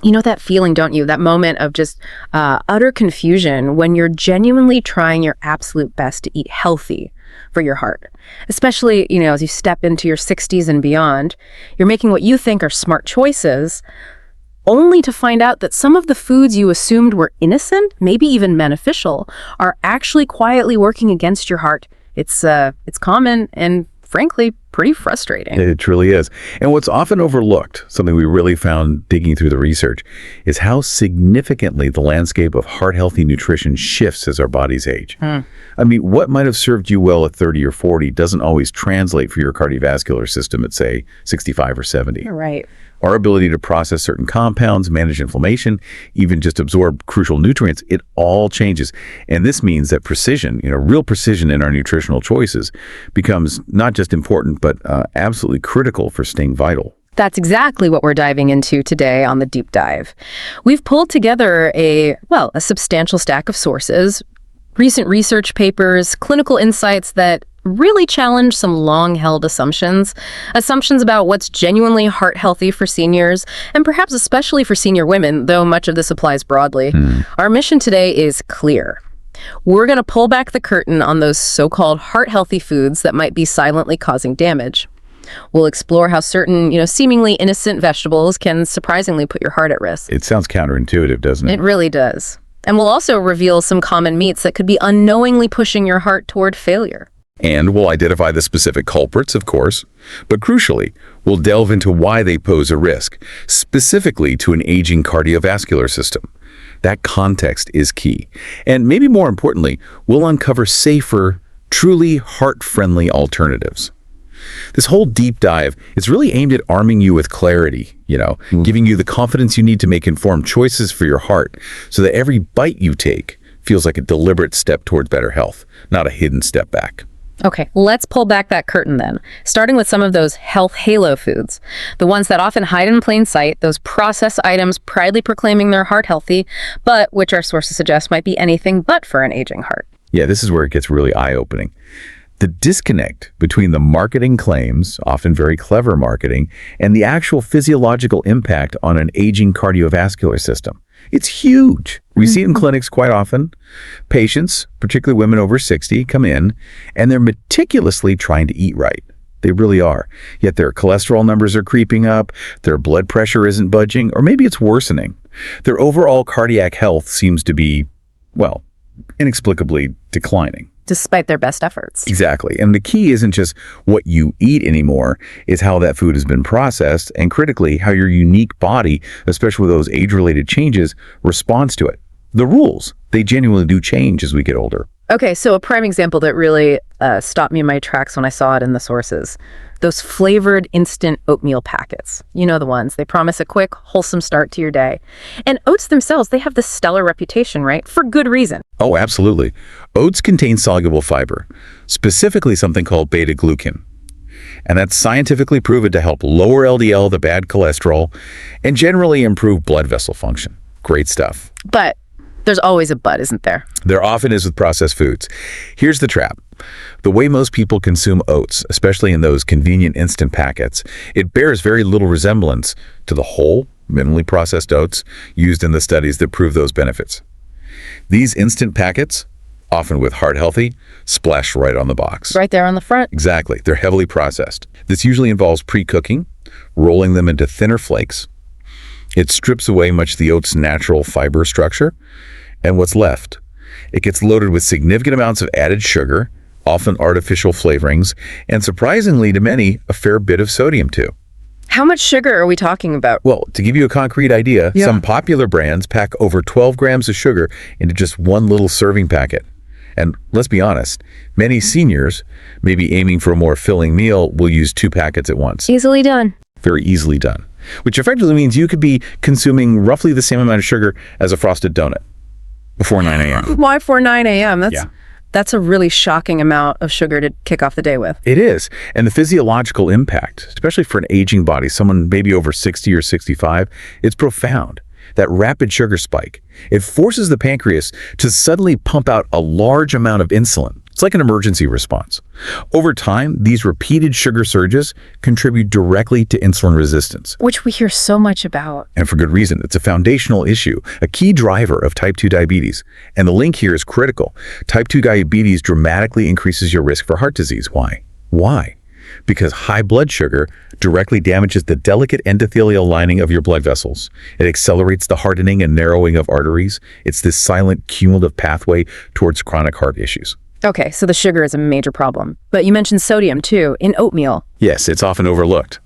You know that feeling, don't you? That moment of just utter confusion when you're genuinely trying your absolute best to eat healthy for your heart. Especially, as you step into your 60s and beyond, you're making what you think are smart choices, only to find out that some of the foods you assumed were innocent, maybe even beneficial, are actually quietly working against your heart. It's common and frankly pretty frustrating. It truly is. And what's often overlooked, something we really found digging through the research, is how significantly the landscape of heart-healthy nutrition shifts as our bodies age. I mean, what might have served you well at 30 or 40 doesn't always translate for your cardiovascular system at, say, 65 or 70. You're right. Our ability to process certain compounds, manage inflammation, even just absorb crucial nutrients, it all changes. And this means that precision, real precision in our nutritional choices becomes not just important, but absolutely critical for staying vital. That's exactly what we're diving into today on the Deep Dive. We've pulled together a substantial stack of sources, recent research papers, clinical insights that really challenge some long-held assumptions about what's genuinely heart-healthy for seniors, and perhaps especially for senior women, though much of this applies broadly. Our mission today is clear. We're going to pull back the curtain on those so-called heart-healthy foods that might be silently causing damage. We'll explore how certain, seemingly innocent vegetables can surprisingly put your heart at risk. It sounds counterintuitive, doesn't it? It really does. And we'll also reveal some common meats that could be unknowingly pushing your heart toward failure. And we'll identify the specific culprits, of course, but crucially, we'll delve into why they pose a risk, specifically to an aging cardiovascular system. That context is key. And maybe more importantly, we'll uncover safer, truly heart-friendly alternatives. This whole deep dive is really aimed at arming you with clarity, giving you the confidence you need to make informed choices for your heart so that every bite you take feels like a deliberate step towards better health, not a hidden step back. Okay, let's pull back that curtain then, starting with some of those health halo foods, the ones that often hide in plain sight, those processed items proudly proclaiming they're heart healthy, but which our sources suggest might be anything but for an aging heart. Yeah, this is where it gets really eye-opening. The disconnect between the marketing claims, often very clever marketing, and the actual physiological impact on an aging cardiovascular system. It's huge. We see it in clinics quite often. Patients, particularly women over 60, come in and they're meticulously trying to eat right. They really are. Yet their cholesterol numbers are creeping up, their blood pressure isn't budging, or maybe it's worsening. Their overall cardiac health seems to be, inexplicably declining. Despite their best efforts. Exactly. And the key isn't just what you eat anymore, it's how that food has been processed, and critically, how your unique body, especially with those age-related changes, responds to it. The rules, they genuinely do change as we get older. Okay, so a prime example that really stopped me in my tracks when I saw it in the sources. Those flavored instant oatmeal packets. You know the ones. They promise a quick, wholesome start to your day. And oats themselves, they have this stellar reputation, right? For good reason. Oh, absolutely. Oats contain soluble fiber, specifically something called beta-glucan. And that's scientifically proven to help lower LDL, the bad cholesterol, and generally improve blood vessel function. Great stuff. But there's always a but, isn't there? There often is with processed foods. Here's the trap. The way most people consume oats, especially in those convenient instant packets, it bears very little resemblance to the whole, minimally processed oats used in the studies that prove those benefits. These instant packets, often with heart healthy, splash right on the box. Right there on the front. Exactly. They're heavily processed. This usually involves pre-cooking, rolling them into thinner flakes. It strips away much of the oat's natural fiber structure. And what's left? It gets loaded with significant amounts of added sugar, often artificial flavorings, and surprisingly to many, a fair bit of sodium too. How much sugar are we talking about? Well, to give you a concrete idea, some popular brands pack over 12 grams of sugar into just one little serving packet. And let's be honest, many seniors, maybe aiming for a more filling meal, will use 2 packets at once. Easily done. Very easily done. Which effectively means you could be consuming roughly the same amount of sugar as a frosted donut before 9 a.m. Why before 9 a.m.? That's a really shocking amount of sugar to kick off the day with. It is. And the physiological impact, especially for an aging body, someone maybe over 60 or 65, it's profound. That rapid sugar spike, it forces the pancreas to suddenly pump out a large amount of insulin, It's like an emergency response. Over time, these repeated sugar surges contribute directly to insulin resistance. Which we hear so much about. And for good reason. It's a foundational issue, a key driver of type 2 diabetes. And the link here is critical. Type 2 diabetes dramatically increases your risk for heart disease. Why? Why? Because high blood sugar directly damages the delicate endothelial lining of your blood vessels. It accelerates the hardening and narrowing of arteries. It's this silent cumulative pathway towards chronic heart issues. Okay, so the sugar is a major problem. But you mentioned sodium, too, in oatmeal. Yes, it's often overlooked.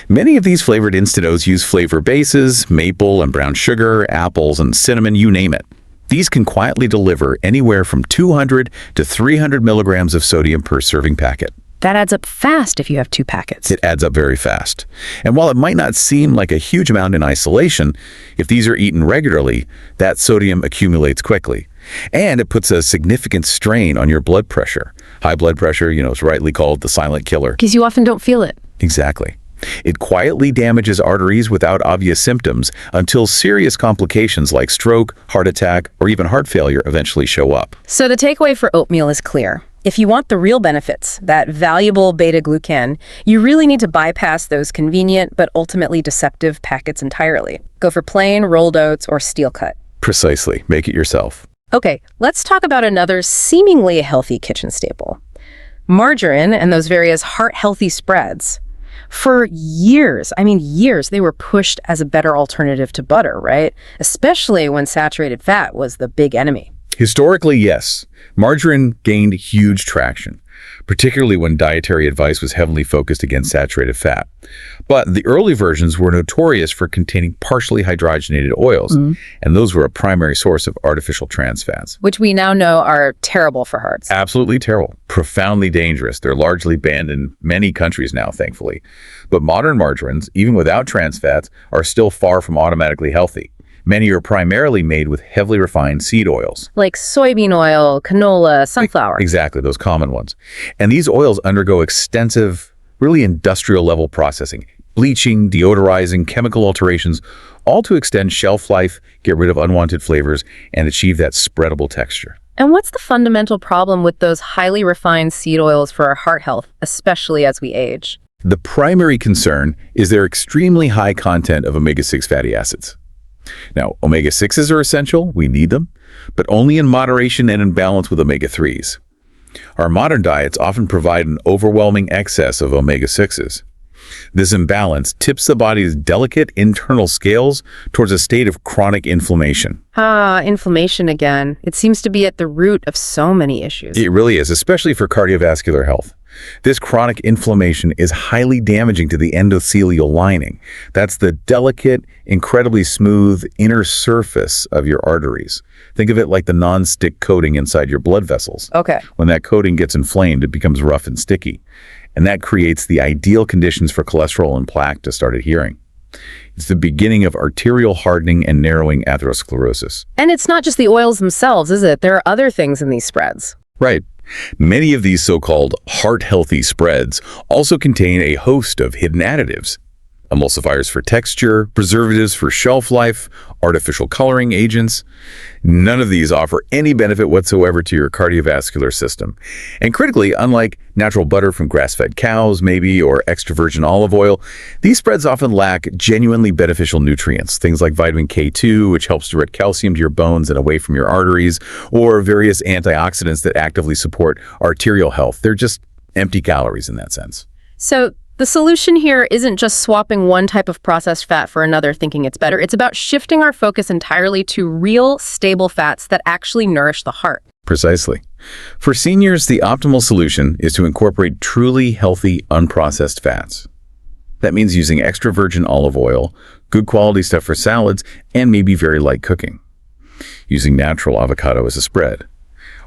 Many of these flavored instant oats use flavor bases, maple and brown sugar, apples and cinnamon, you name it. These can quietly deliver anywhere from 200 to 300 milligrams of sodium per serving packet. That adds up fast if you have 2 packets. It adds up very fast. And while it might not seem like a huge amount in isolation, if these are eaten regularly, that sodium accumulates quickly. And it puts a significant strain on your blood pressure. High blood pressure, is rightly called the silent killer. Because you often don't feel it. Exactly. It quietly damages arteries without obvious symptoms until serious complications like stroke, heart attack, or even heart failure eventually show up. So the takeaway for oatmeal is clear. If you want the real benefits, that valuable beta-glucan, you really need to bypass those convenient but ultimately deceptive packets entirely. Go for plain rolled oats or steel cut. Precisely. Make it yourself. Okay, let's talk about another seemingly healthy kitchen staple. Margarine and those various heart-healthy spreads. For years, they were pushed as a better alternative to butter, right? Especially when saturated fat was the big enemy. Historically, yes. Margarine gained huge traction, particularly when dietary advice was heavily focused against saturated fat. But the early versions were notorious for containing partially hydrogenated oils, and those were a primary source of artificial trans fats. Which we now know are terrible for hearts. Absolutely terrible. Profoundly dangerous. They're largely banned in many countries now, thankfully. But modern margarines, even without trans fats, are still far from automatically healthy. Many are primarily made with heavily refined seed oils. Like soybean oil, canola, sunflower. Exactly, those common ones. And these oils undergo extensive, really industrial-level processing, bleaching, deodorizing, chemical alterations, all to extend shelf life, get rid of unwanted flavors, and achieve that spreadable texture. And what's the fundamental problem with those highly refined seed oils for our heart health, especially as we age? The primary concern is their extremely high content of omega-6 fatty acids. Now, omega-6s are essential, we need them, but only in moderation and in balance with omega-3s. Our modern diets often provide an overwhelming excess of omega-6s. This imbalance tips the body's delicate internal scales towards a state of chronic inflammation. Inflammation again. It seems to be at the root of so many issues. It really is, especially for cardiovascular health. This chronic inflammation is highly damaging to the endothelial lining. That's the delicate, incredibly smooth inner surface of your arteries. Think of it like the non-stick coating inside your blood vessels. Okay. When that coating gets inflamed, it becomes rough and sticky. And that creates the ideal conditions for cholesterol and plaque to start adhering. It's the beginning of arterial hardening and narrowing atherosclerosis. And it's not just the oils themselves, is it? There are other things in these spreads. Right. Many of these so-called heart-healthy spreads also contain a host of hidden additives. Emulsifiers for texture, preservatives for shelf life, artificial coloring agents. None of these offer any benefit whatsoever to your cardiovascular system. And critically, unlike natural butter from grass-fed cows, maybe, or extra virgin olive oil, these spreads often lack genuinely beneficial nutrients, things like vitamin K2, which helps direct calcium to your bones and away from your arteries, or various antioxidants that actively support arterial health. They're just empty calories in that sense. So the solution here isn't just swapping one type of processed fat for another thinking it's better. It's about shifting our focus entirely to real, stable fats that actually nourish the heart. Precisely. For seniors, the optimal solution is to incorporate truly healthy, unprocessed fats. That means using extra virgin olive oil, good quality stuff for salads, and maybe very light cooking. Using natural avocado as a spread.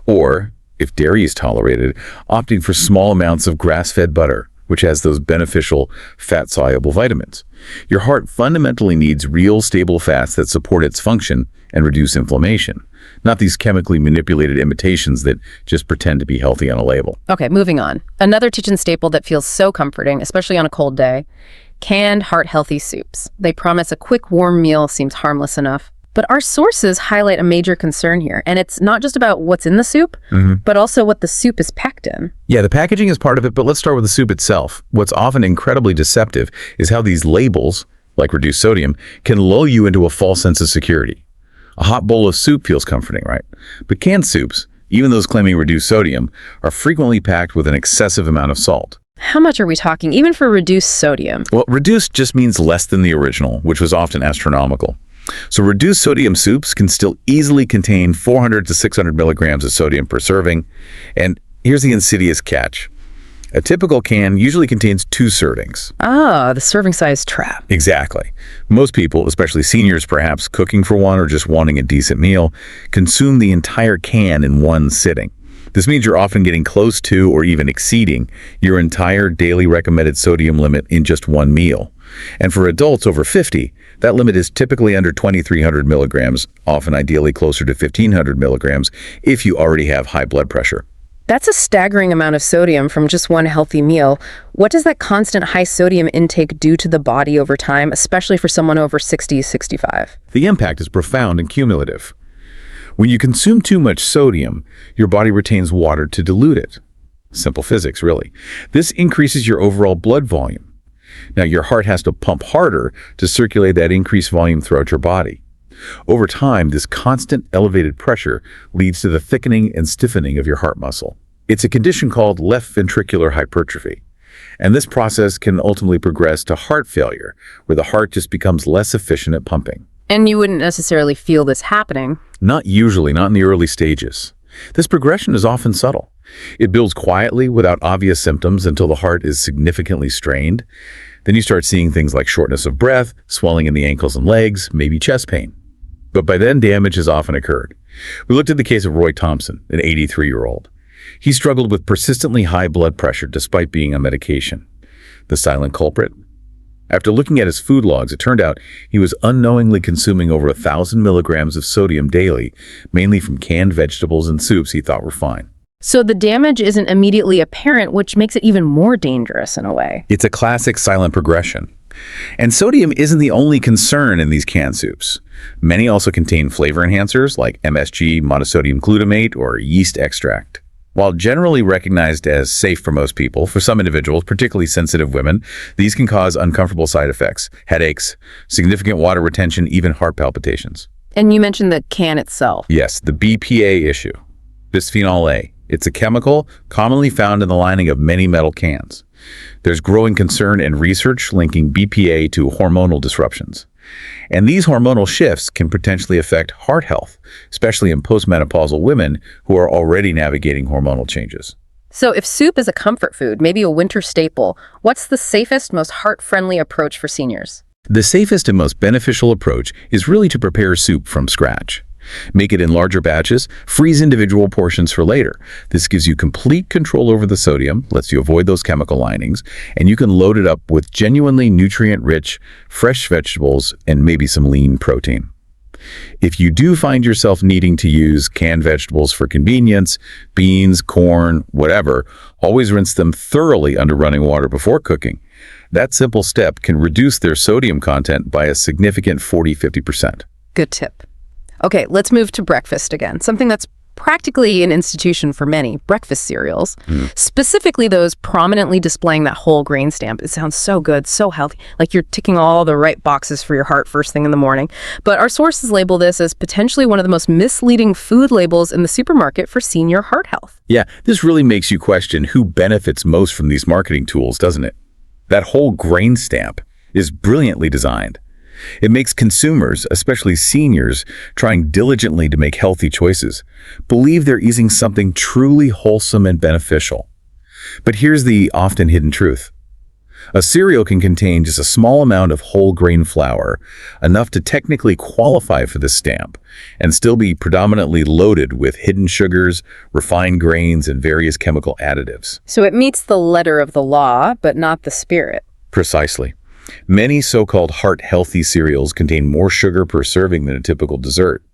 Or, if dairy is tolerated, opting for small amounts of grass-fed butter, which has those beneficial fat-soluble vitamins. Your heart fundamentally needs real, stable fats that support its function and reduce inflammation, not these chemically manipulated imitations that just pretend to be healthy on a label. Okay, moving on. Another kitchen staple that feels so comforting, especially on a cold day, canned heart-healthy soups. They promise a quick, warm meal seems harmless enough. But our sources highlight a major concern here, and it's not just about what's in the soup, but also what the soup is packed in. Yeah, the packaging is part of it, but let's start with the soup itself. What's often incredibly deceptive is how these labels, like reduced sodium, can lull you into a false sense of security. A hot bowl of soup feels comforting, right? But canned soups, even those claiming reduced sodium, are frequently packed with an excessive amount of salt. How much are we talking, even for reduced sodium? Well, reduced just means less than the original, which was often astronomical. So reduced sodium soups can still easily contain 400 to 600 milligrams of sodium per serving. And here's the insidious catch. A typical can usually contains 2 servings. Ah, the serving size trap. Exactly. Most people, especially seniors perhaps cooking for one or just wanting a decent meal, consume the entire can in one sitting. This means you're often getting close to or even exceeding your entire daily recommended sodium limit in just one meal. And for adults over 50, that limit is typically under 2,300 milligrams, often ideally closer to 1,500 milligrams if you already have high blood pressure. That's a staggering amount of sodium from just one healthy meal. What does that constant high sodium intake do to the body over time, especially for someone over 60, 65? The impact is profound and cumulative. When you consume too much sodium, your body retains water to dilute it. Simple physics, really. This increases your overall blood volume. Now, your heart has to pump harder to circulate that increased volume throughout your body. Over time, this constant elevated pressure leads to the thickening and stiffening of your heart muscle. It's a condition called left ventricular hypertrophy. And this process can ultimately progress to heart failure, where the heart just becomes less efficient at pumping. And you wouldn't necessarily feel this happening. Not usually, not in the early stages. This progression is often subtle. It builds quietly without obvious symptoms until the heart is significantly strained. Then you start seeing things like shortness of breath, swelling in the ankles and legs, maybe chest pain. But by then, damage has often occurred. We looked at the case of Roy Thompson, an 83-year-old. He struggled with persistently high blood pressure despite being on medication. The silent culprit? After looking at his food logs, it turned out he was unknowingly consuming over 1,000 milligrams of sodium daily, mainly from canned vegetables and soups he thought were fine. So the damage isn't immediately apparent, which makes it even more dangerous in a way. It's a classic silent progression. And sodium isn't the only concern in these canned soups. Many also contain flavor enhancers like MSG, monosodium glutamate, or yeast extract. While generally recognized as safe for most people, for some individuals, particularly sensitive women, these can cause uncomfortable side effects, headaches, significant water retention, even heart palpitations. And you mentioned the can itself. Yes, the BPA issue, bisphenol A. It's a chemical commonly found in the lining of many metal cans. There's growing concern and research linking BPA to hormonal disruptions. And these hormonal shifts can potentially affect heart health, especially in postmenopausal women who are already navigating hormonal changes. So if soup is a comfort food, maybe a winter staple, what's the safest, most heart-friendly approach for seniors? The safest and most beneficial approach is really to prepare soup from scratch. Make it in larger batches, freeze individual portions for later. This gives you complete control over the sodium, lets you avoid those chemical linings, and you can load it up with genuinely nutrient-rich, fresh vegetables and maybe some lean protein. If you do find yourself needing to use canned vegetables for convenience, beans, corn, whatever, always rinse them thoroughly under running water before cooking. That simple step can reduce their sodium content by a significant 40–50%. Good tip. Okay, let's move to breakfast again, something that's practically an institution for many, breakfast cereals, specifically those prominently displaying that whole grain stamp. It sounds so good, so healthy, like you're ticking all the right boxes for your heart first thing in the morning. But our sources label this as potentially one of the most misleading food labels in the supermarket for senior heart health. Yeah, this really makes you question who benefits most from these marketing tools, doesn't it? That whole grain stamp is brilliantly designed. It makes consumers, especially seniors, trying diligently to make healthy choices, believe they're eating something truly wholesome and beneficial. But here's the often hidden truth. A cereal can contain just a small amount of whole grain flour, enough to technically qualify for this stamp, and still be predominantly loaded with hidden sugars, refined grains, and various chemical additives. So it meets the letter of the law, but not the spirit. Precisely. Many so-called heart-healthy cereals contain more sugar per serving than a typical dessert.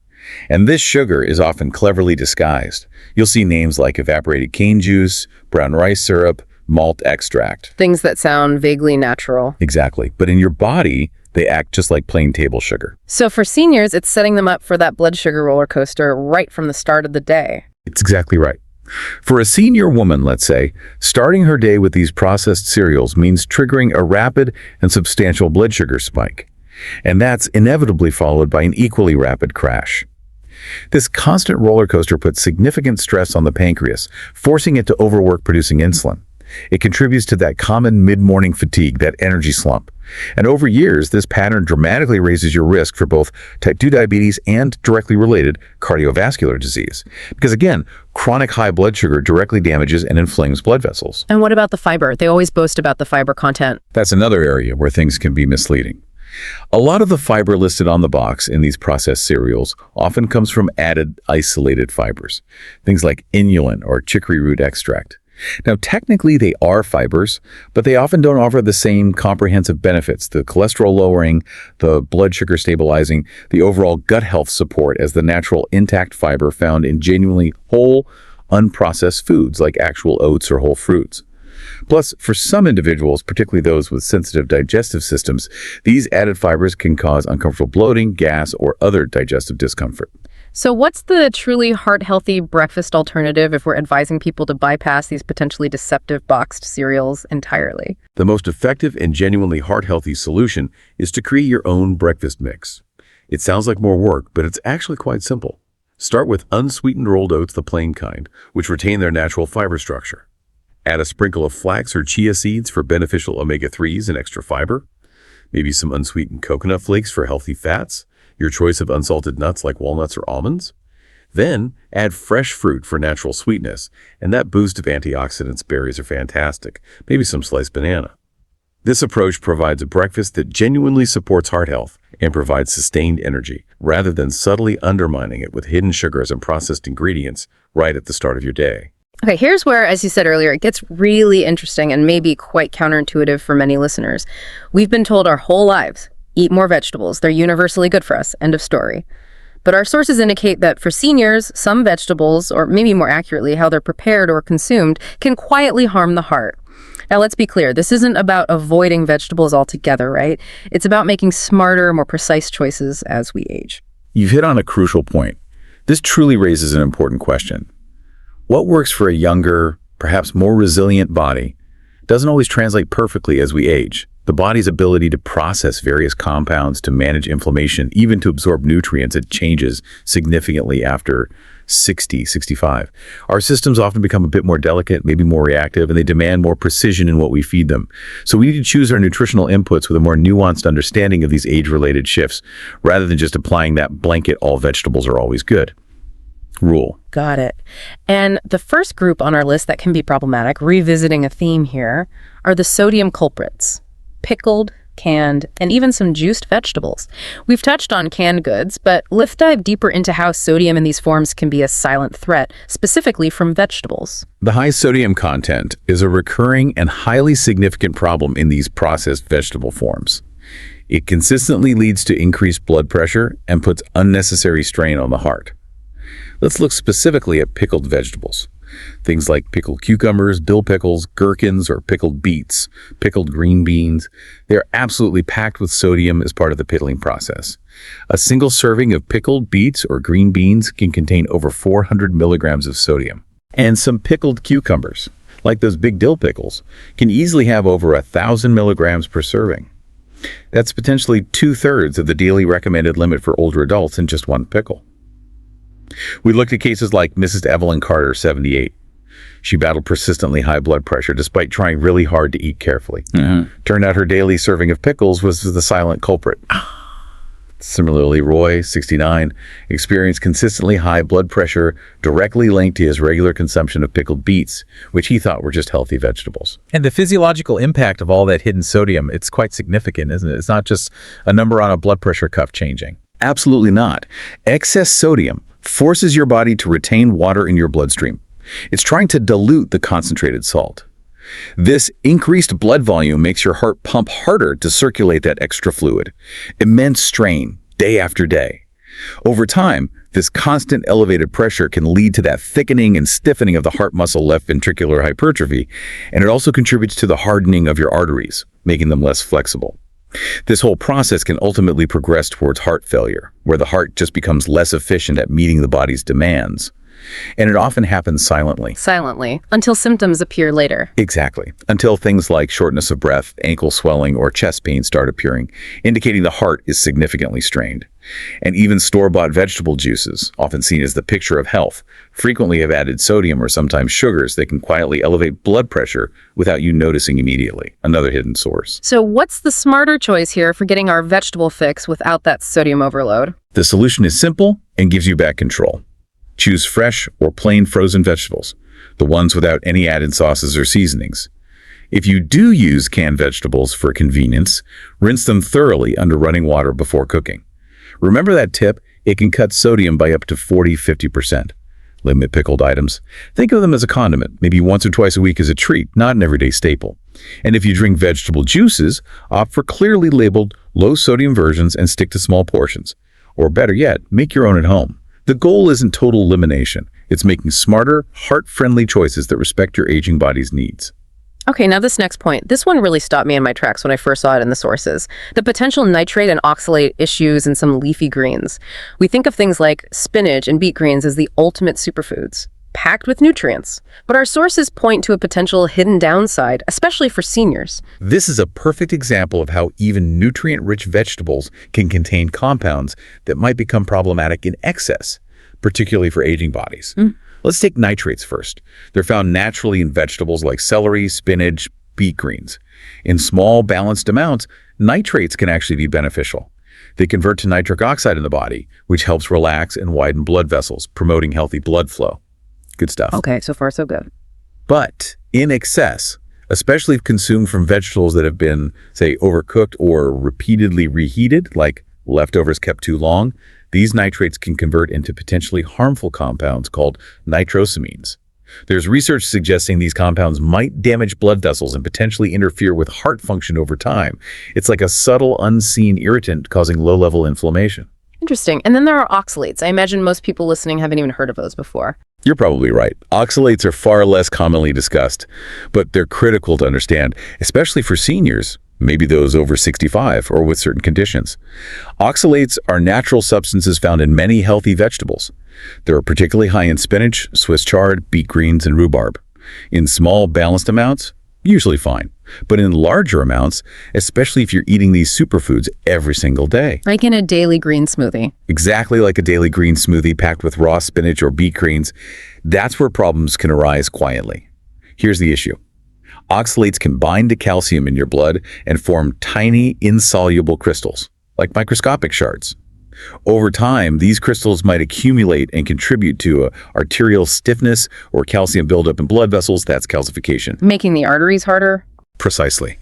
And this sugar is often cleverly disguised. You'll see names like evaporated cane juice, brown rice syrup, malt extract. Things that sound vaguely natural. Exactly. But in your body, They act just like plain table sugar. So for seniors, it's setting them up for that blood sugar roller coaster right from the start of the day. It's exactly right. For a senior woman, let's say, starting her day with these processed cereals means triggering a rapid and substantial blood sugar spike. And that's inevitably followed by an equally rapid crash. This constant roller coaster puts significant stress on the pancreas, forcing it to overwork producing insulin. It contributes to that common mid-morning fatigue, that energy slump. And over years, this pattern dramatically raises your risk for both type 2 diabetes and directly related cardiovascular disease. Because again, chronic high blood sugar directly damages and inflames blood vessels. And what about the fiber? They always boast about the fiber content. That's another area where things can be misleading. A lot of the fiber listed on the box in these processed cereals often comes from added isolated fibers, things like inulin or chicory root extract. Now, technically they are fibers, but they often don't offer the same comprehensive benefits, the cholesterol lowering, the blood sugar stabilizing, the overall gut health support as the natural intact fiber found in genuinely whole, unprocessed foods like actual oats or whole fruits. Plus, for some individuals, particularly those with sensitive digestive systems, these added fibers can cause uncomfortable bloating, gas, or other digestive discomfort. So what's the truly heart-healthy breakfast alternative if we're advising people to bypass these potentially deceptive boxed cereals entirely? The most effective and genuinely heart-healthy solution is to create your own breakfast mix. It sounds like more work, but it's actually quite simple. Start with unsweetened rolled oats, the plain kind, which retain their natural fiber structure. Add a sprinkle of flax or chia seeds for beneficial omega-3s and extra fiber. Maybe some unsweetened coconut flakes for healthy fats. Your choice of unsalted nuts like walnuts or almonds. Then add fresh fruit for natural sweetness, and that boost of antioxidants. Berries are fantastic. Maybe some sliced banana. This approach provides a breakfast that genuinely supports heart health and provides sustained energy, rather than subtly undermining it with hidden sugars and processed ingredients right at the start of your day. Okay, here's where, as you said earlier, it gets really interesting and maybe quite counterintuitive for many listeners. We've been told our whole lives, eat more vegetables. They're universally good for us. End of story. But our sources indicate that for seniors, some vegetables, or maybe more accurately, how they're prepared or consumed, can quietly harm the heart. Now, let's be clear. This isn't about avoiding vegetables altogether, right? It's about making smarter, more precise choices as we age. You've hit on a crucial point. This truly raises an important question. What works for a younger, perhaps more resilient body doesn't always translate perfectly as we age. The body's ability to process various compounds, to manage inflammation, even to absorb nutrients, it changes significantly after 60, 65. Our systems often become a bit more delicate, maybe more reactive, and they demand more precision in what we feed them. So we need to choose our nutritional inputs with a more nuanced understanding of these age-related shifts, rather than just applying that blanket all vegetables are always good rule. Got it. And the first group on our list that can be problematic, revisiting a theme here, are the sodium culprits. Pickled, canned, and even some juiced vegetables. We've touched on canned goods, but let's dive deeper into how sodium in these forms can be a silent threat, specifically from vegetables. The high sodium content is a recurring and highly significant problem in these processed vegetable forms. It consistently leads to increased blood pressure and puts unnecessary strain on the heart. Let's look specifically at pickled vegetables. Things like pickled cucumbers, dill pickles, gherkins, or pickled beets, pickled green beans. They are absolutely packed with sodium as part of the pickling process. A single serving of pickled beets or green beans can contain over 400 milligrams of sodium. And some pickled cucumbers, like those big dill pickles, can easily have over 1,000 milligrams per serving. That's potentially 2/3 of the daily recommended limit for older adults in just one pickle. We looked at cases like Mrs. Evelyn Carter, 78. She battled persistently high blood pressure despite trying really hard to eat carefully. Turned out her daily serving of pickles was the silent culprit. Similarly, Roy, 69, experienced consistently high blood pressure directly linked to his regular consumption of pickled beets, which he thought were just healthy vegetables. And the physiological impact of all that hidden sodium, it's quite significant, isn't it? It's not just a number on a blood pressure cuff changing. Absolutely not. Excess sodium forces your body to retain water in your bloodstream. It's trying to dilute the concentrated salt. This increased blood volume makes your heart pump harder to circulate that extra fluid. Immense strain, day after day. Over time, this constant elevated pressure can lead to that thickening and stiffening of the heart muscle, left ventricular hypertrophy, and it also contributes to the hardening of your arteries, making them less flexible. This whole process can ultimately progress towards heart failure, where the heart just becomes less efficient at meeting the body's demands. And it often happens silently. Silently, until symptoms appear later. Exactly. Until things like shortness of breath, ankle swelling, or chest pain start appearing, indicating the heart is significantly strained. And even store-bought vegetable juices, often seen as the picture of health, frequently have added sodium or sometimes sugars that can quietly elevate blood pressure without you noticing immediately. Another hidden source. So what's the smarter choice here for getting our vegetable fix without that sodium overload? The solution is simple and gives you back control. Choose fresh or plain frozen vegetables, the ones without any added sauces or seasonings. If you do use canned vegetables for convenience, rinse them thoroughly under running water before cooking. Remember that tip? It can cut sodium by up to 40–50%. Limit pickled items. Think of them as a condiment, maybe once or twice a week as a treat, not an everyday staple. And if you drink vegetable juices, opt for clearly labeled low-sodium versions and stick to small portions. Or better yet, make your own at home. The goal isn't total elimination. It's making smarter, heart-friendly choices that respect your aging body's needs. Okay, now this next point. This one really stopped me in my tracks when I first saw it in the sources. The potential nitrate and oxalate issues in some leafy greens. We think of things like spinach and beet greens as the ultimate superfoods, packed with nutrients. But our sources point to a potential hidden downside, especially for seniors. This is a perfect example of how even nutrient-rich vegetables can contain compounds that might become problematic in excess, particularly for aging bodies. Let's take nitrates first. They're found naturally in vegetables like celery, spinach, beet greens. In small, balanced amounts, nitrates can actually be beneficial. They convert to nitric oxide in the body, which helps relax and widen blood vessels, promoting healthy blood flow. Good stuff. Okay, so far so good. But in excess, especially if consumed from vegetables that have been, say, overcooked or repeatedly reheated, like leftovers kept too long, these nitrates can convert into potentially harmful compounds called nitrosamines. There's research suggesting these compounds might damage blood vessels and potentially interfere with heart function over time. It's like a subtle, unseen irritant causing low-level inflammation. Interesting. And then there are oxalates. I imagine most people listening haven't even heard of those before. You're probably right. Oxalates are far less commonly discussed, but they're critical to understand, especially for seniors, maybe those over 65 or with certain conditions. Oxalates are natural substances found in many healthy vegetables. They're particularly high in spinach, Swiss chard, beet greens, and rhubarb. In small, balanced amounts, usually fine. But in larger amounts, especially if you're eating these superfoods every single day. Like in a daily green smoothie. Exactly like a daily green smoothie packed with raw spinach or beet greens, that's where problems can arise quietly. Here's the issue. Oxalates can bind to calcium in your blood and form tiny, insoluble crystals, like microscopic shards. Over time, these crystals might accumulate and contribute to arterial stiffness or calcium buildup in blood vessels. That's calcification. Making the arteries harder? Precisely.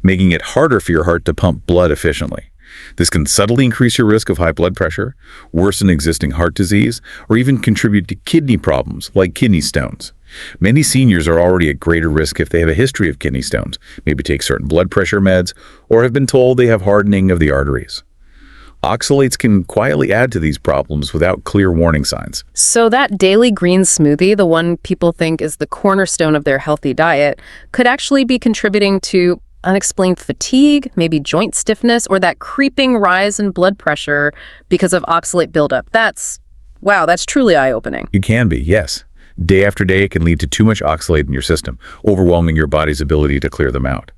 Making it harder for your heart to pump blood efficiently. This can subtly increase your risk of high blood pressure, worsen existing heart disease, or even contribute to kidney problems like kidney stones. Many seniors are already at greater risk if they have a history of kidney stones, maybe take certain blood pressure meds, or have been told they have hardening of the arteries. Oxalates can quietly add to these problems without clear warning signs. So that daily green smoothie, the one people think is the cornerstone of their healthy diet, could actually be contributing to unexplained fatigue, maybe joint stiffness, or that creeping rise in blood pressure because of oxalate buildup. That's truly eye-opening. It can be, yes. Day after day, it can lead to too much oxalate in your system, overwhelming your body's ability to clear them out.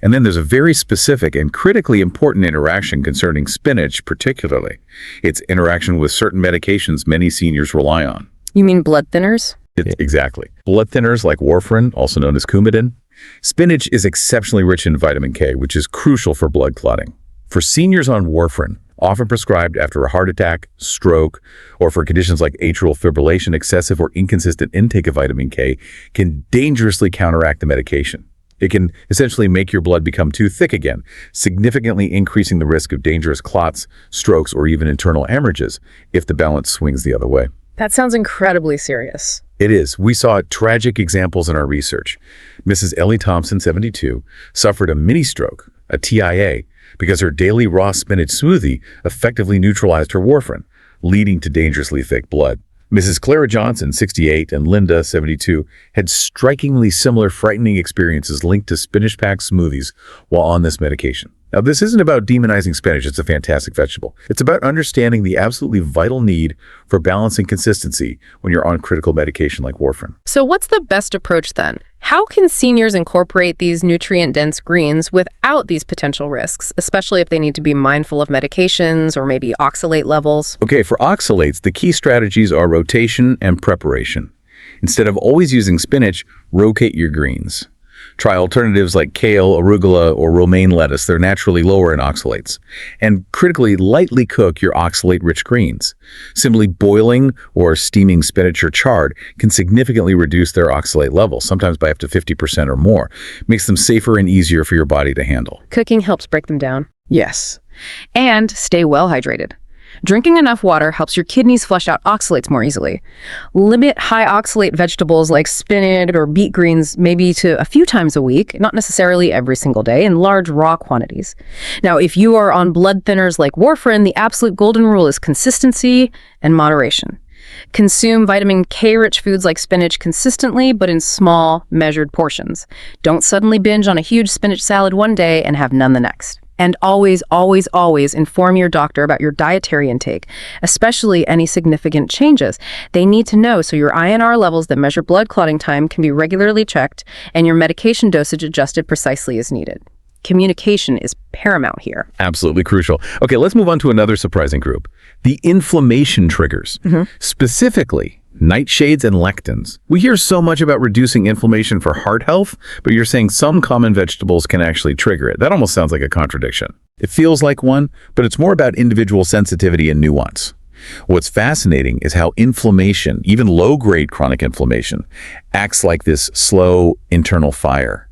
And then there's a very specific and critically important interaction concerning spinach particularly. Its interaction with certain medications many seniors rely on. You mean blood thinners? Exactly. Blood thinners like warfarin, also known as Coumadin. Spinach is exceptionally rich in vitamin K, which is crucial for blood clotting. For seniors on warfarin, often prescribed after a heart attack, stroke, or for conditions like atrial fibrillation, excessive or inconsistent intake of vitamin K can dangerously counteract the medication. It can essentially make your blood become too thick again, significantly increasing the risk of dangerous clots, strokes, or even internal hemorrhages if the balance swings the other way. That sounds incredibly serious. It is. We saw tragic examples in our research. Mrs. Ellie Thompson, 72, suffered a mini stroke, a TIA, because her daily raw spinach smoothie effectively neutralized her warfarin, leading to dangerously thick blood. Mrs. Clara Johnson, 68, and Linda, 72, had strikingly similar frightening experiences linked to spinach-packed smoothies while on this medication. Now, this isn't about demonizing spinach. It's a fantastic vegetable. It's about understanding the absolutely vital need for balance and consistency when you're on critical medication like warfarin. So what's the best approach then? How can seniors incorporate these nutrient-dense greens without these potential risks, especially if they need to be mindful of medications or maybe oxalate levels? Okay, for oxalates, the key strategies are rotation and preparation. Instead of always using spinach, rotate your greens. Try alternatives like kale, arugula, or romaine lettuce. They're naturally lower in oxalates. And critically, lightly cook your oxalate-rich greens. Simply boiling or steaming spinach or chard can significantly reduce their oxalate levels, sometimes by up to 50% or more. Makes them safer and easier for your body to handle. Cooking helps break them down. Yes. And stay well hydrated. Drinking enough water helps your kidneys flush out oxalates more easily. Limit high oxalate vegetables like spinach or beet greens maybe to a few times a week, not necessarily every single day, in large raw quantities. Now, if you are on blood thinners like warfarin, the absolute golden rule is consistency and moderation. Consume vitamin K-rich foods like spinach consistently, but in small, measured portions. Don't suddenly binge on a huge spinach salad one day and have none the next. And always, always, always inform your doctor about your dietary intake, especially any significant changes. They need to know so your INR levels that measure blood clotting time can be regularly checked and your medication dosage adjusted precisely as needed. Communication is paramount here. Absolutely crucial. Okay, let's move on to another surprising group, the inflammation triggers. Specifically, nightshades and lectins. We hear so much about reducing inflammation for heart health, but you're saying some common vegetables can actually trigger it. That almost sounds like a contradiction. It feels like one, but it's more about individual sensitivity and nuance. What's fascinating is how inflammation, even low-grade chronic inflammation, acts like this slow internal fire.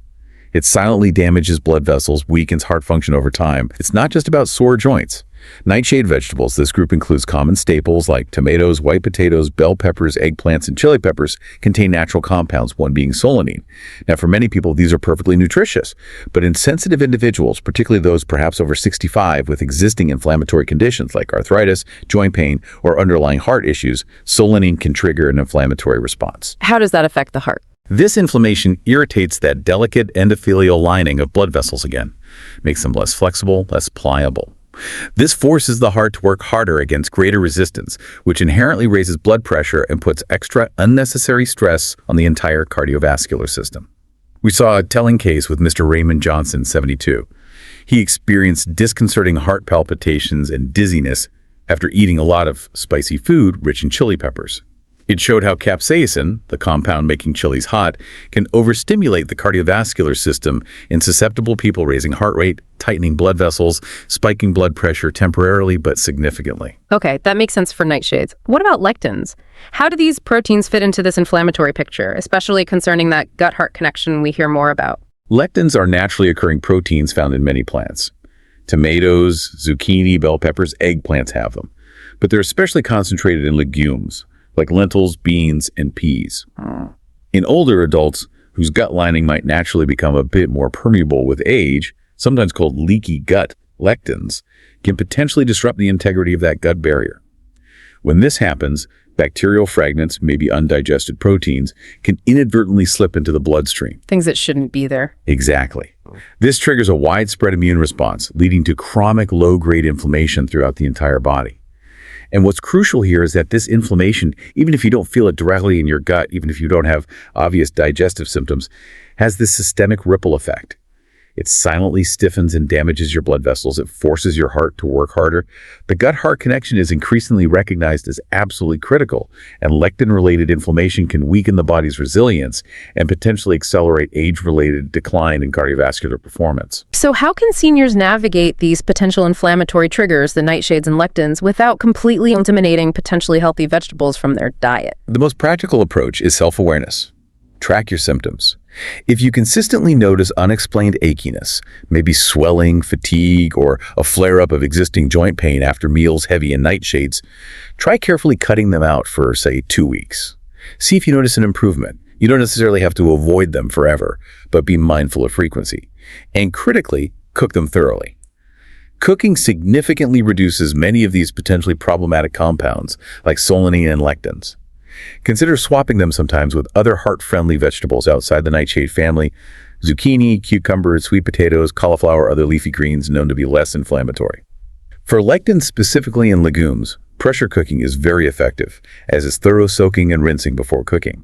It silently damages blood vessels, weakens heart function over time. It's not just about sore joints. Nightshade vegetables, this group includes common staples like tomatoes, white potatoes, bell peppers, eggplants, and chili peppers, contain natural compounds, one being solanine. Now, for many people, these are perfectly nutritious, but in sensitive individuals, particularly those perhaps over 65 with existing inflammatory conditions like arthritis, joint pain, or underlying heart issues, solanine can trigger an inflammatory response. How does that affect the heart? This inflammation irritates that delicate endothelial lining of blood vessels again, makes them less flexible, less pliable. This forces the heart to work harder against greater resistance, which inherently raises blood pressure and puts extra unnecessary stress on the entire cardiovascular system. We saw a telling case with Mr. Raymond Johnson, 72. He experienced disconcerting heart palpitations and dizziness after eating a lot of spicy food rich in chili peppers. It showed how capsaicin, the compound making chilies hot, can overstimulate the cardiovascular system in susceptible people, raising heart rate, tightening blood vessels, spiking blood pressure temporarily but significantly. Okay, that makes sense for nightshades. What about lectins? How do these proteins fit into this inflammatory picture, especially concerning that gut-heart connection we hear more about? Lectins are naturally occurring proteins found in many plants. Tomatoes, zucchini, bell peppers, eggplants have them, but they're especially concentrated in legumes like lentils, beans, and peas. In older adults, whose gut lining might naturally become a bit more permeable with age, sometimes called leaky gut, lectins can potentially disrupt the integrity of that gut barrier. When this happens, bacterial fragments, maybe undigested proteins, can inadvertently slip into the bloodstream. Things that shouldn't be there. Exactly. This triggers a widespread immune response, leading to chronic low-grade inflammation throughout the entire body. And what's crucial here is that this inflammation, even if you don't feel it directly in your gut, even if you don't have obvious digestive symptoms, has this systemic ripple effect. It silently stiffens and damages your blood vessels. It forces your heart to work harder. The gut-heart connection is increasingly recognized as absolutely critical, and lectin-related inflammation can weaken the body's resilience and potentially accelerate age-related decline in cardiovascular performance. So how can seniors navigate these potential inflammatory triggers, the nightshades and lectins, without completely eliminating potentially healthy vegetables from their diet? The most practical approach is self-awareness. Track your symptoms. If you consistently notice unexplained achiness, maybe swelling, fatigue, or a flare-up of existing joint pain after meals heavy in nightshades, try carefully cutting them out for, say, 2 weeks. See if you notice an improvement. You don't necessarily have to avoid them forever, but be mindful of frequency. And critically, cook them thoroughly. Cooking significantly reduces many of these potentially problematic compounds, like solanine and lectins. Consider swapping them sometimes with other heart-friendly vegetables outside the nightshade family, Zucchini, cucumbers, sweet potatoes, cauliflower, other leafy greens known to be less inflammatory. For lectins specifically in legumes, pressure cooking is very effective, as is thorough soaking and rinsing before cooking.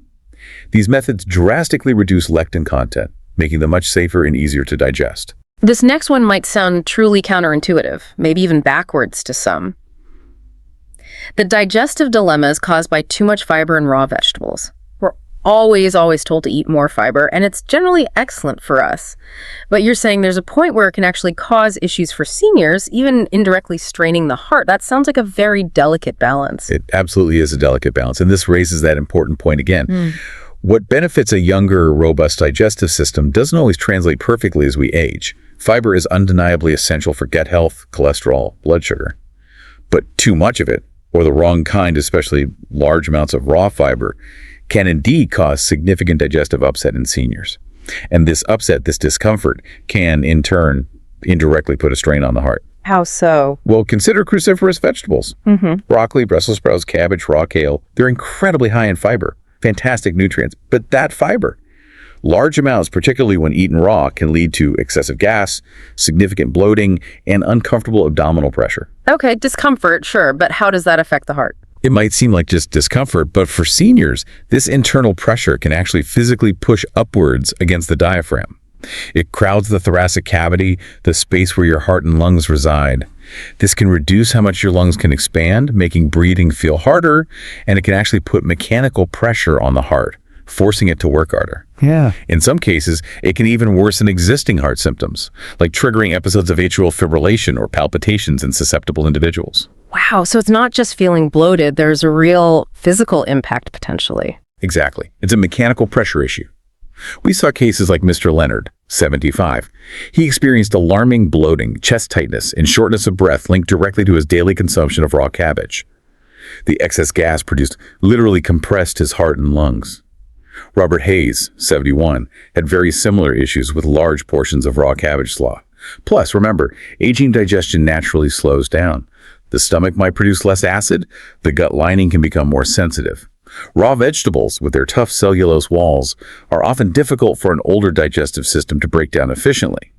These methods drastically reduce lectin content, making them much safer and easier to digest. This next one might sound truly counterintuitive, maybe even backwards to some. The digestive dilemma is caused by too much fiber in raw vegetables. We're always told to eat more fiber, and it's generally excellent for us. But you're saying there's a point where it can actually cause issues for seniors, even indirectly straining the heart. That sounds like a very delicate balance. It absolutely is a delicate balance, and this raises that important point again. What benefits a younger, robust digestive system doesn't always translate perfectly as we age. Fiber is undeniably essential for gut health, cholesterol, blood sugar. But too much of it, or the wrong kind, especially large amounts of raw fiber, can indeed cause significant digestive upset in seniors. And this upset, this discomfort, can in turn indirectly put a strain on the heart. How so? Well, consider cruciferous vegetables. Broccoli, Brussels sprouts, cabbage, raw kale. They're incredibly high in fiber, fantastic nutrients, but that fiber, large amounts, particularly when eaten raw, can lead to excessive gas, significant bloating, and uncomfortable abdominal pressure. Okay, discomfort, sure, but how does that affect the heart? It might seem like just discomfort, but for seniors, this internal pressure can actually physically push upwards against the diaphragm. It crowds the thoracic cavity, the space where your heart and lungs reside. This can reduce how much your lungs can expand, making breathing feel harder, and it can actually put mechanical pressure on the heart, forcing it to work harder. Yeah. In some cases, it can even worsen existing heart symptoms, like triggering episodes of atrial fibrillation or palpitations in susceptible individuals. Wow, so it's not just feeling bloated, there's a real physical impact potentially. Exactly. It's a mechanical pressure issue. We saw cases like Mr. Leonard, 75. He experienced alarming bloating, chest tightness, and shortness of breath linked directly to his daily consumption of raw cabbage. The excess gas produced literally compressed his heart and lungs. Robert Hayes, 71, had very similar issues with large portions of raw cabbage slaw. Plus, remember, aging digestion naturally slows down. The stomach might produce less acid, the gut lining can become more sensitive. Raw vegetables, with their tough cellulose walls, are often difficult for an older digestive system to break down efficiently.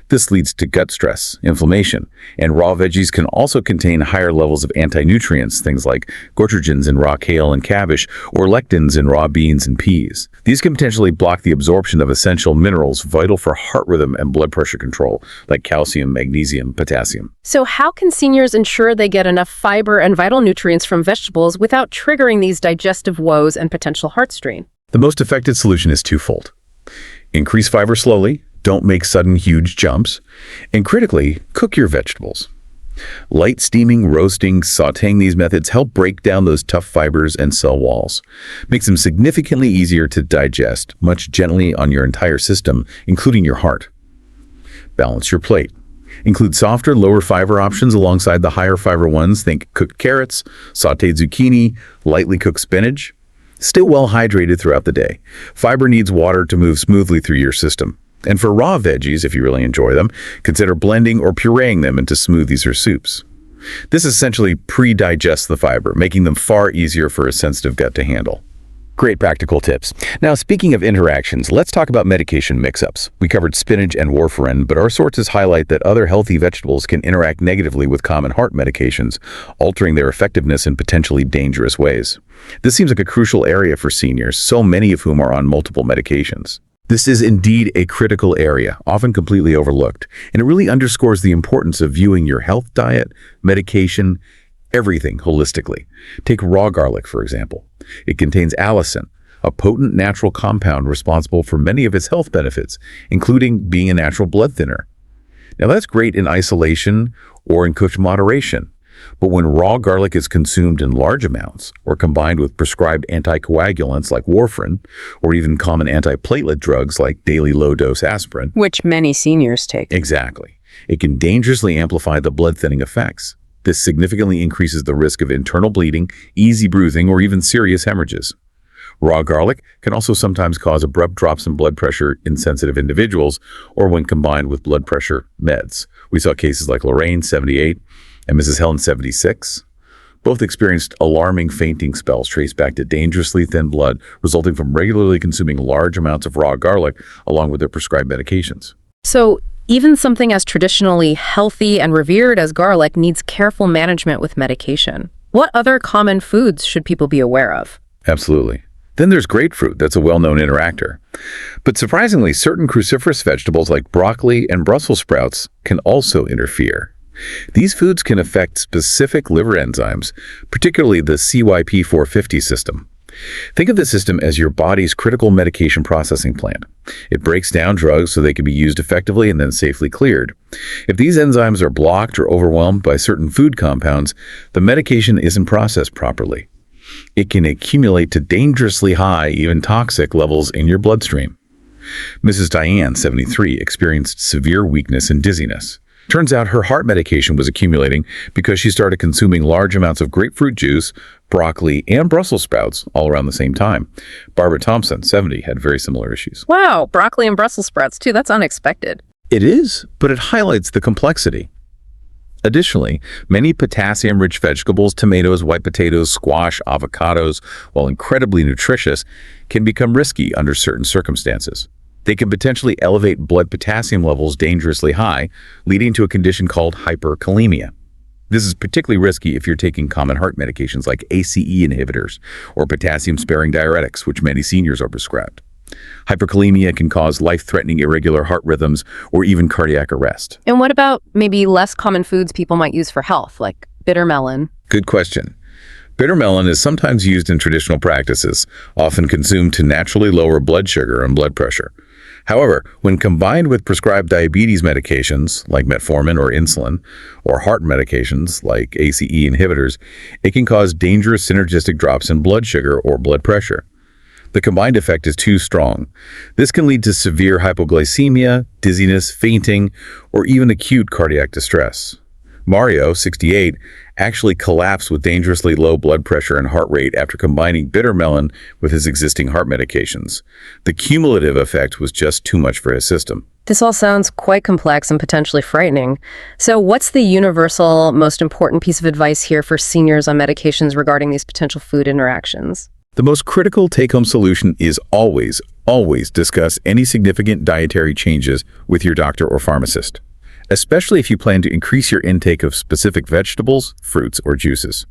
This leads to gut stress, inflammation, and raw veggies can also contain higher levels of anti-nutrients, things like goitrogens in raw kale and cabbage, or lectins in raw beans and peas. These can potentially block the absorption of essential minerals vital for heart rhythm and blood pressure control, like calcium, magnesium, potassium. So how can seniors ensure they get enough fiber and vital nutrients from vegetables without triggering these digestive woes and potential heart strain? The most effective solution is twofold. Increase fiber slowly, don't make sudden huge jumps, and critically, cook your vegetables. Light steaming, roasting, sautéing these methods help break down those tough fibers and cell walls. Makes them significantly easier to digest, much gently on your entire system, including your heart. Balance your plate. Include softer, lower fiber options alongside the higher fiber ones. Think cooked carrots, sautéed zucchini, lightly cooked spinach. Stay well hydrated throughout the day. Fiber needs water to move smoothly through your system. And for raw veggies, if you really enjoy them, consider blending or pureeing them into smoothies or soups. This essentially pre-digests the fiber, making them far easier for a sensitive gut to handle. Great practical tips. Now, speaking of interactions, let's talk about medication mix-ups. We covered spinach and warfarin, but our sources highlight that other healthy vegetables can interact negatively with common heart medications, altering their effectiveness in potentially dangerous ways. This seems like a crucial area for seniors, so many of whom are on multiple medications. This is indeed a critical area, often completely overlooked, and it really underscores the importance of viewing your health, diet, medication, everything holistically. Take raw garlic, for example. It contains allicin, a potent natural compound responsible for many of its health benefits, including being a natural blood thinner. Now that's great in isolation or in cooked moderation, but when raw garlic is consumed in large amounts or combined with prescribed anticoagulants like warfarin, or even common antiplatelet drugs like daily low-dose aspirin, Which many seniors take. exactly, it can dangerously amplify the blood-thinning effects. This significantly increases the risk of internal bleeding, easy bruising, or even serious hemorrhages. Raw garlic can also sometimes cause abrupt drops in blood pressure in sensitive individuals or when combined with blood pressure meds. We saw cases like Lorraine, 78, and Mrs. Helen, 76. Both experienced alarming fainting spells traced back to dangerously thin blood resulting from regularly consuming large amounts of raw garlic along with their prescribed medications. So even something as traditionally healthy and revered as garlic needs careful management with medication. What other common foods should people be aware of? Absolutely. Then there's grapefruit, that's a well-known interactor. But surprisingly, certain cruciferous vegetables like broccoli and Brussels sprouts can also interfere. These foods can affect specific liver enzymes, particularly the CYP450 system. Think of the system as your body's critical medication processing plant. It breaks down drugs so they can be used effectively and then safely cleared. If these enzymes are blocked or overwhelmed by certain food compounds, the medication isn't processed properly. It can accumulate to dangerously high, even toxic levels in your bloodstream. Mrs. Diane, 73, experienced severe weakness and dizziness. Turns out her heart medication was accumulating because she started consuming large amounts of grapefruit juice, broccoli, and Brussels sprouts all around the same time. Barbara Thompson, 70, had very similar issues. Wow, broccoli and Brussels sprouts too. That's unexpected. It is, but it highlights the complexity. Additionally, many potassium-rich vegetables, tomatoes, white potatoes, squash, avocados, while incredibly nutritious, can become risky under certain circumstances. They can potentially elevate blood potassium levels dangerously high, leading to a condition called hyperkalemia. This is particularly risky if you're taking common heart medications like ACE inhibitors or potassium-sparing diuretics, which many seniors are prescribed. Hyperkalemia can cause life-threatening irregular heart rhythms or even cardiac arrest. And what about maybe less common foods people might use for health, like bitter melon? Good question. Bitter melon is sometimes used in traditional practices, often consumed to naturally lower blood sugar and blood pressure. However, when combined with prescribed diabetes medications like metformin or insulin, or heart medications like ACE inhibitors, it can cause dangerous synergistic drops in blood sugar or blood pressure. The combined effect is too strong. This can lead to severe hypoglycemia, dizziness, fainting, or even acute cardiac distress. Mario, 68, actually collapsed with dangerously low blood pressure and heart rate after combining bitter melon with his existing heart medications. The cumulative effect was just too much for his system. This all sounds quite complex and potentially frightening. So what's the universal, most important piece of advice here for seniors on medications regarding these potential food interactions? The most critical take-home solution is always discuss any significant dietary changes with your doctor or pharmacist, especially if you plan to increase your intake of specific vegetables, fruits, or juices.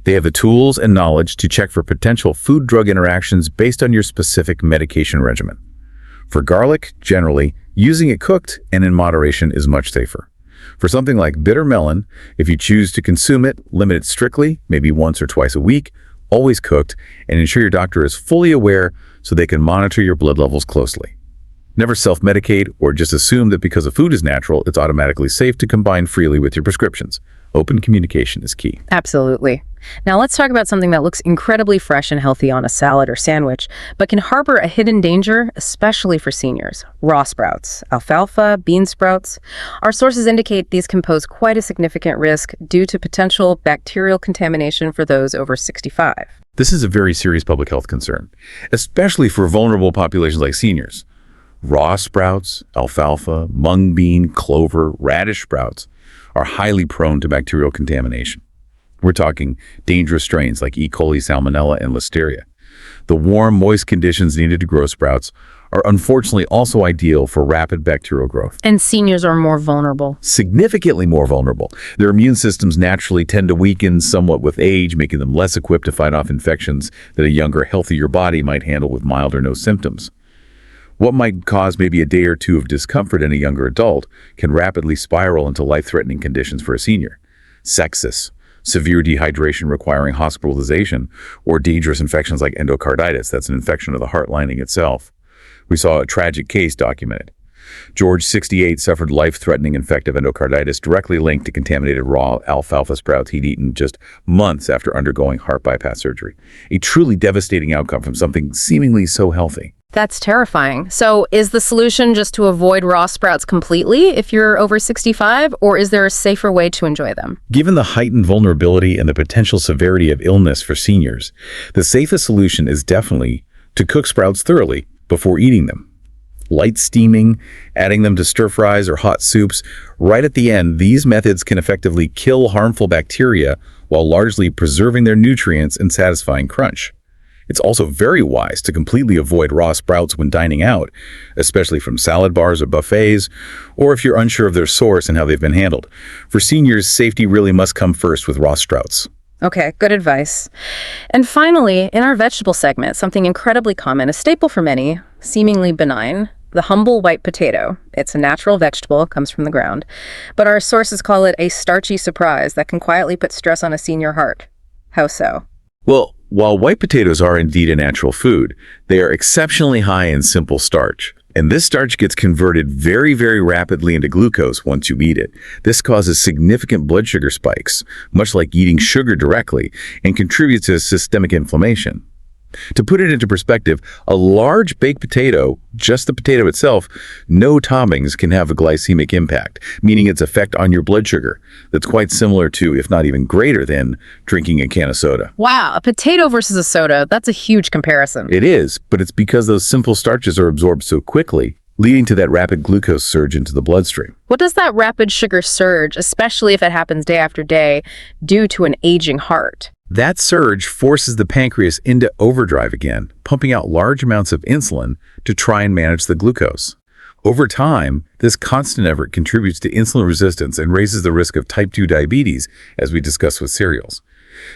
They have the tools and knowledge to check for potential food-drug interactions based on your specific medication regimen. For garlic, generally, using it cooked and in moderation is much safer. For something like bitter melon, if you choose to consume it, limit it strictly, maybe once or twice a week, always cooked, and ensure your doctor is fully aware so they can monitor your blood levels closely. Never self-medicate or just assume that because a food is natural, it's automatically safe to combine freely with your prescriptions. Open communication is key. Absolutely. Now let's talk about something that looks incredibly fresh and healthy on a salad or sandwich, but can harbor a hidden danger, especially for seniors. Raw sprouts, alfalfa, bean sprouts. Our sources indicate these can pose quite a significant risk due to potential bacterial contamination for those over 65. This is a very serious public health concern, especially for vulnerable populations like seniors. Raw sprouts, alfalfa, mung bean, clover, radish sprouts are highly prone to bacterial contamination. We're talking dangerous strains like E. coli, salmonella, and listeria. The warm, moist conditions needed to grow sprouts are unfortunately also ideal for rapid bacterial growth. And seniors are more vulnerable. Significantly more vulnerable. Their immune systems naturally tend to weaken somewhat with age, making them less equipped to fight off infections that a younger, healthier body might handle with mild or no symptoms. What might cause maybe a day or two of discomfort in a younger adult can rapidly spiral into life-threatening conditions for a senior. Sepsis, severe dehydration requiring hospitalization, or dangerous infections like endocarditis, that's an infection of the heart lining itself. We saw a tragic case documented. George, 68, suffered life-threatening infective endocarditis directly linked to contaminated raw alfalfa sprouts he'd eaten just months after undergoing heart bypass surgery. A truly devastating outcome from something seemingly so healthy. That's terrifying. So is the solution just to avoid raw sprouts completely if you're over 65, or is there a safer way to enjoy them? Given the heightened vulnerability and the potential severity of illness for seniors, the safest solution is definitely to cook sprouts thoroughly before eating them. light steaming, adding them to stir-fries or hot soups. Right at the end, these methods can effectively kill harmful bacteria while largely preserving their nutrients and satisfying crunch. It's also very wise to completely avoid raw sprouts when dining out, especially from salad bars or buffets, or if you're unsure of their source and how they've been handled. For seniors, safety really must come first with raw sprouts. Okay, good advice. And finally, in our vegetable segment, something incredibly common, a staple for many, seemingly benign, the humble white potato. It's a natural vegetable, comes from the ground. But our sources call it a starchy surprise that can quietly put stress on a senior heart. How so? Well, while white potatoes are indeed a natural food, they are exceptionally high in simple starch. And this starch gets converted very, very rapidly into glucose once you eat it. This causes significant blood sugar spikes, much like eating sugar directly, and contributes to systemic inflammation. To put it into perspective, a large baked potato, just the potato itself, no toppings, can have a glycemic impact, meaning its effect on your blood sugar. That's quite similar to, if not even greater than, drinking a can of soda. Wow, a potato versus a soda, that's a huge comparison. It is, but it's because those simple starches are absorbed so quickly, leading to that rapid glucose surge into the bloodstream. What does that rapid sugar surge, especially if it happens day after day, do to an aging heart? That surge forces the pancreas into overdrive again, pumping out large amounts of insulin to try and manage the glucose. Over time, this constant effort contributes to insulin resistance and raises the risk of type 2 diabetes, as we discussed with cereals.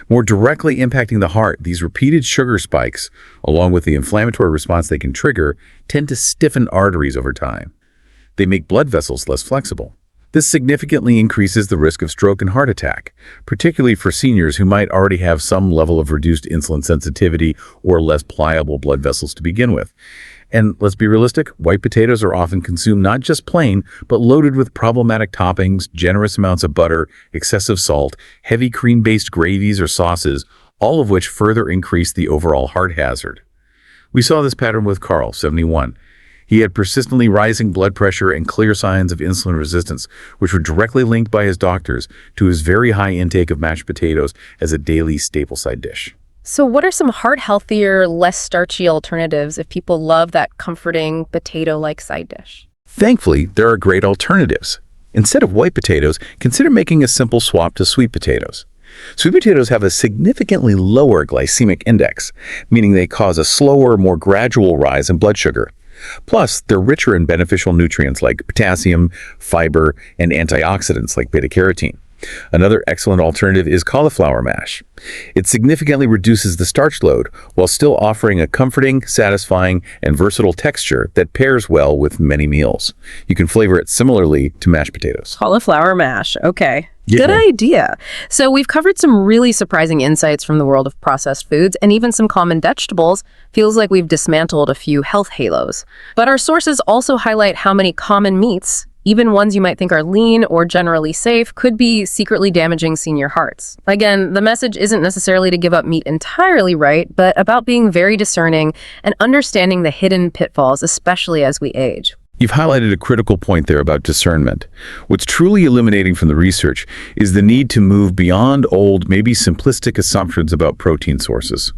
More directly impacting the heart, these repeated sugar spikes, along with the inflammatory response they can trigger, tend to stiffen arteries over time. They make blood vessels less flexible. This significantly increases the risk of stroke and heart attack, particularly for seniors who might already have some level of reduced insulin sensitivity or less pliable blood vessels to begin with. And let's be realistic, white potatoes are often consumed not just plain, but loaded with problematic toppings, generous amounts of butter, excessive salt, heavy cream-based gravies or sauces, all of which further increase the overall heart hazard. We saw this pattern with Carl, 71. He had persistently rising blood pressure and clear signs of insulin resistance, which were directly linked by his doctors to his very high intake of mashed potatoes as a daily staple side dish. So what are some heart-healthier, less starchy alternatives if people love that comforting potato-like side dish? Thankfully, there are great alternatives. Instead of white potatoes, consider making a simple swap to sweet potatoes. Sweet potatoes have a significantly lower glycemic index, meaning they cause a slower, more gradual rise in blood sugar. Plus, they're richer in beneficial nutrients like potassium, fiber, and antioxidants like beta-carotene. Another excellent alternative is cauliflower mash. It significantly reduces the starch load while still offering a comforting, satisfying, and versatile texture that pairs well with many meals. You can flavor it similarly to mashed potatoes. Cauliflower mash, okay. Yeah. Good idea. So we've covered some really surprising insights from the world of processed foods and even some common vegetables. Feels like we've dismantled a few health halos. But our sources also highlight how many common meats, even ones you might think are lean or generally safe, could be secretly damaging senior hearts. Again, the message isn't necessarily to give up meat entirely, right, but about being very discerning and understanding the hidden pitfalls, especially as we age. You've highlighted a critical point there about discernment. What's truly illuminating from the research is the need to move beyond old, maybe simplistic assumptions about protein sources.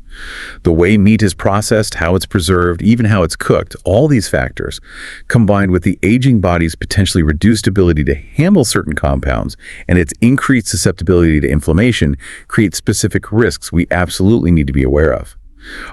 The way meat is processed, how it's preserved, even how it's cooked, all these factors, combined with the aging body's potentially reduced ability to handle certain compounds and its increased susceptibility to inflammation, create specific risks we absolutely need to be aware of.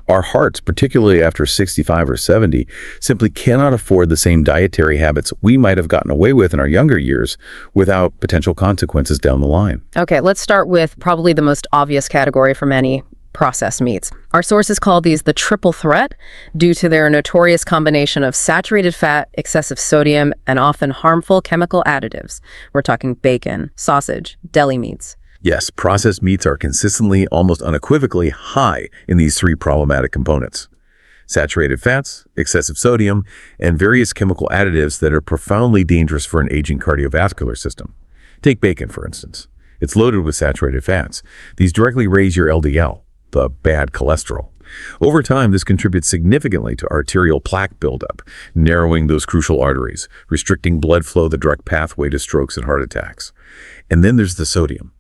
Our hearts, particularly after 65 or 70, simply cannot afford the same dietary habits we might have gotten away with in our younger years without potential consequences down the line. Okay, let's start with probably the most obvious category for many, processed meats. Our sources call these the triple threat due to their notorious combination of saturated fat, excessive sodium, and often harmful chemical additives. We're talking bacon, sausage, deli meats. Yes, processed meats are consistently, almost unequivocally high in these three problematic components: saturated fats, excessive sodium, and various chemical additives that are profoundly dangerous for an aging cardiovascular system. Take bacon, for instance. It's loaded with saturated fats. These directly raise your LDL, the bad cholesterol. Over time, this contributes significantly to arterial plaque buildup, narrowing those crucial arteries, restricting blood flow, the direct pathway to strokes and heart attacks. And then there's the sodium.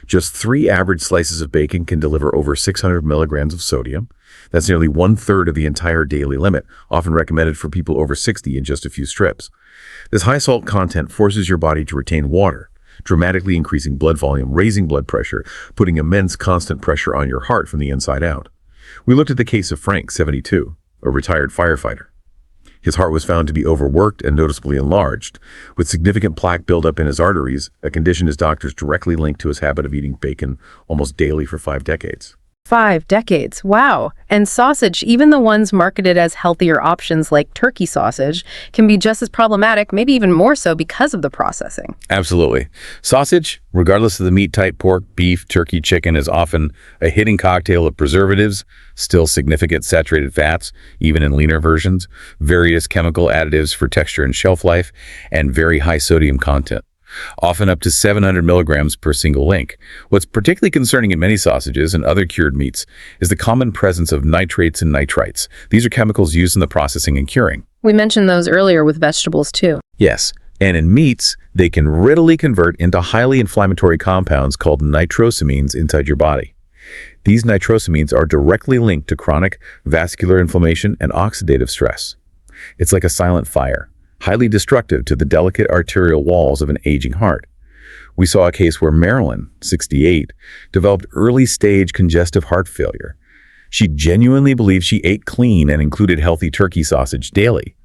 Just 3 average slices of bacon can deliver over 600 milligrams of sodium. That's nearly 1/3 of the entire daily limit, often recommended for people over 60 in just a few strips. This high salt content forces your body to retain water, dramatically increasing blood volume, raising blood pressure, putting immense constant pressure on your heart from the inside out. We looked at the case of Frank, 72, a retired firefighter. His heart was found to be overworked and noticeably enlarged, with significant plaque buildup in his arteries, a condition his doctors directly linked to his habit of eating bacon almost daily for 5 decades. 5 decades. Wow. And sausage, even the ones marketed as healthier options like turkey sausage, can be just as problematic, maybe even more so because of the processing. Absolutely. Sausage, regardless of the meat type, pork, beef, turkey, chicken, is often a hidden cocktail of preservatives, still significant saturated fats, even in leaner versions, various chemical additives for texture and shelf life, and very high sodium content, often up to 700 milligrams per single link. What's particularly concerning in many sausages and other cured meats is the common presence of nitrates and nitrites. These are chemicals used in the processing and curing. We mentioned those earlier with vegetables too. Yes, and in meats, they can readily convert into highly inflammatory compounds called nitrosamines inside your body. These nitrosamines are directly linked to chronic vascular inflammation and oxidative stress. It's like a silent fire, highly destructive to the delicate arterial walls of an aging heart. We saw a case where Marilyn, 68, developed early-stage congestive heart failure. She genuinely believed she ate clean and included healthy turkey sausage daily,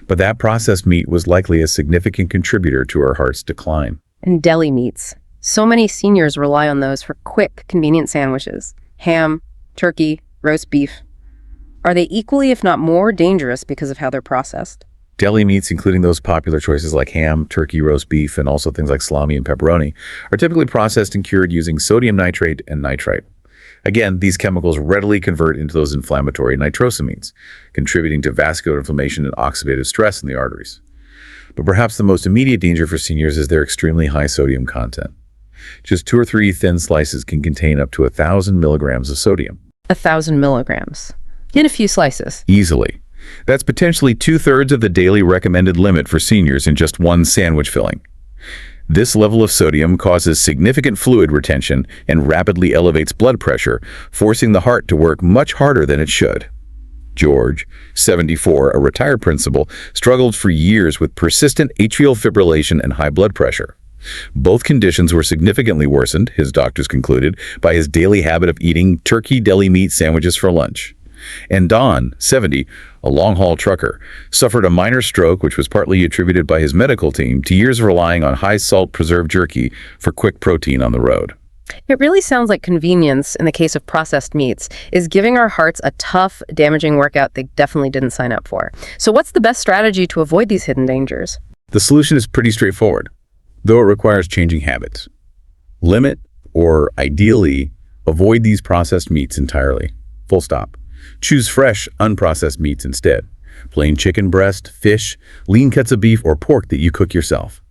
but that processed meat was likely a significant contributor to her heart's decline. And deli meats. So many seniors rely on those for quick, convenient sandwiches. Ham, turkey, roast beef. Are they equally, if not more, dangerous because of how they're processed? Deli meats, including those popular choices like ham, turkey, roast beef, and also things like salami and pepperoni, are typically processed and cured using sodium nitrate and nitrite. Again, these chemicals readily convert into those inflammatory nitrosamines, contributing to vascular inflammation and oxidative stress in the arteries. But perhaps the most immediate danger for seniors is their extremely high sodium content. Just 2 or 3 thin slices can contain up to 1,000 milligrams of sodium. 1,000 milligrams. In a few slices. Easily. That's potentially 2/3 of the daily recommended limit for seniors in just one sandwich filling. This level of sodium causes significant fluid retention and rapidly elevates blood pressure, forcing the heart to work much harder than it should. George, 74, a retired principal, struggled for years with persistent atrial fibrillation and high blood pressure. Both conditions were significantly worsened, his doctors concluded, by his daily habit of eating turkey deli meat sandwiches for lunch. And Don, 70, a long-haul trucker, suffered a minor stroke which was partly attributed by his medical team to years of relying on high-salt preserved jerky for quick protein on the road. It really sounds like convenience, in the case of processed meats, is giving our hearts a tough, damaging workout they definitely didn't sign up for. So what's the best strategy to avoid these hidden dangers? The solution is pretty straightforward, though it requires changing habits. Limit, or ideally, avoid these processed meats entirely. Full stop. Choose fresh, unprocessed meats instead. Plain chicken breast, fish, lean cuts of beef, or pork that you cook yourself.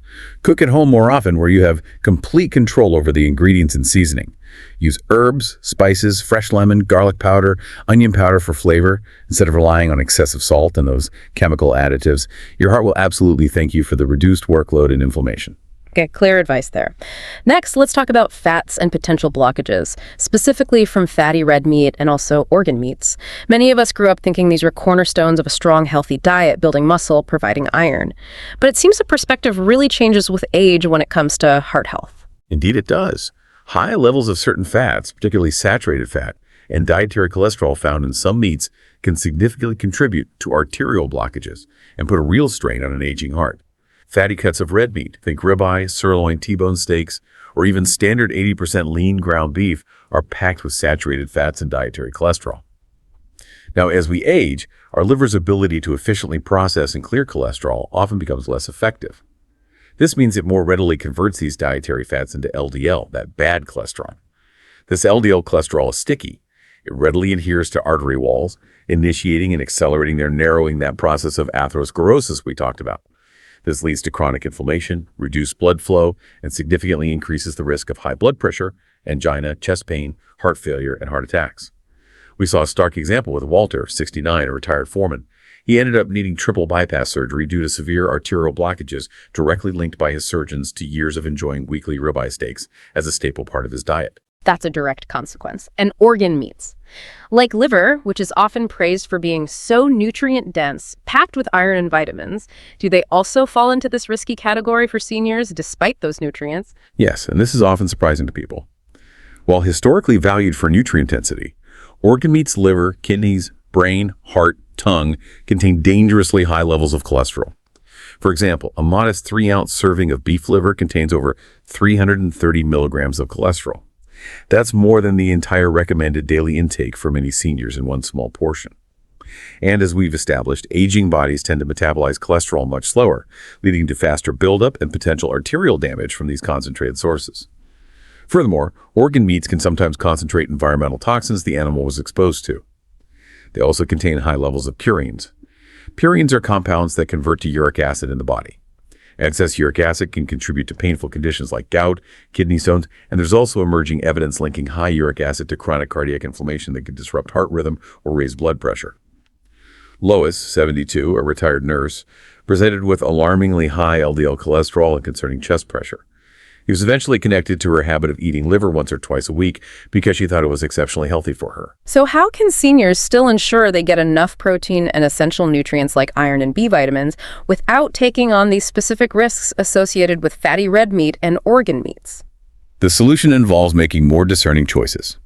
Cook at home more often where you have complete control over the ingredients and seasoning. Use herbs, spices, fresh lemon, garlic powder, onion powder for flavor instead of relying on excessive salt and those chemical additives. Your heart will absolutely thank you for the reduced workload and inflammation. Okay, clear advice there. Next, let's talk about fats and potential blockages, specifically from fatty red meat and also organ meats. Many of us grew up thinking these were cornerstones of a strong, healthy diet, building muscle, providing iron. But it seems the perspective really changes with age when it comes to heart health. Indeed it does. High levels of certain fats, particularly saturated fat, and dietary cholesterol found in some meats can significantly contribute to arterial blockages and put a real strain on an aging heart. Fatty cuts of red meat, think ribeye, sirloin, T-bone steaks, or even standard 80% lean ground beef are packed with saturated fats and dietary cholesterol. Now, as we age, our liver's ability to efficiently process and clear cholesterol often becomes less effective. This means it more readily converts these dietary fats into LDL, that bad cholesterol. This LDL cholesterol is sticky. It readily adheres to artery walls, initiating and accelerating their narrowing, that process of atherosclerosis we talked about. This leads to chronic inflammation, reduced blood flow, and significantly increases the risk of high blood pressure, angina, chest pain, heart failure, and heart attacks. We saw a stark example with Walter, 69, a retired foreman. He ended up needing triple bypass surgery due to severe arterial blockages directly linked by his surgeons to years of enjoying weekly ribeye steaks as a staple part of his diet. That's a direct consequence. And organ meats. Like liver, which is often praised for being so nutrient-dense, packed with iron and vitamins, do they also fall into this risky category for seniors despite those nutrients? Yes, and this is often surprising to people. While historically valued for nutrient density, organ meats, liver, kidneys, brain, heart, tongue contain dangerously high levels of cholesterol. For example, a modest 3-ounce serving of beef liver contains over 330 milligrams of cholesterol. That's more than the entire recommended daily intake for many seniors in one small portion. And as we've established, aging bodies tend to metabolize cholesterol much slower, leading to faster buildup and potential arterial damage from these concentrated sources. Furthermore, organ meats can sometimes concentrate environmental toxins the animal was exposed to. They also contain high levels of purines. Purines are compounds that convert to uric acid in the body. Excess uric acid can contribute to painful conditions like gout, kidney stones, and there's also emerging evidence linking high uric acid to chronic cardiac inflammation that can disrupt heart rhythm or raise blood pressure. Lois, 72, a retired nurse, presented with alarmingly high LDL cholesterol and concerning chest pressure. He was eventually connected to her habit of eating liver once or twice a week because she thought it was exceptionally healthy for her. So how can seniors still ensure they get enough protein and essential nutrients like iron and B vitamins without taking on these specific risks associated with fatty red meat and organ meats? The solution involves making more discerning choices.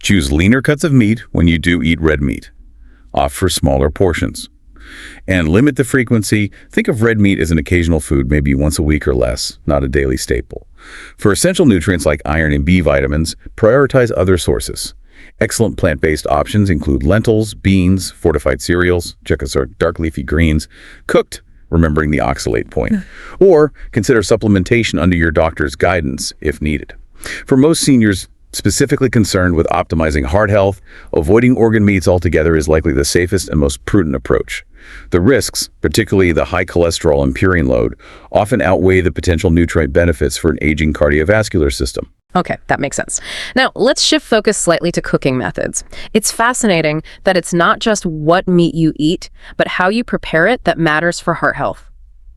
Choose leaner cuts of meat when you do eat red meat. Opt for smaller portions. And limit the frequency. Think of red meat as an occasional food, maybe once a week or less, not a daily staple. For essential nutrients like iron and B vitamins, prioritize other sources. Excellent plant-based options include lentils, beans, fortified cereals, check us our dark leafy greens, cooked, remembering the oxalate point, or consider supplementation under your doctor's guidance if needed. For most seniors specifically concerned with optimizing heart health, avoiding organ meats altogether is likely the safest and most prudent approach. The risks, particularly the high cholesterol and purine load, often outweigh the potential nutrient benefits for an aging cardiovascular system. Okay, that makes sense. Now, let's shift focus slightly to cooking methods. It's fascinating that it's not just what meat you eat, but how you prepare it that matters for heart health.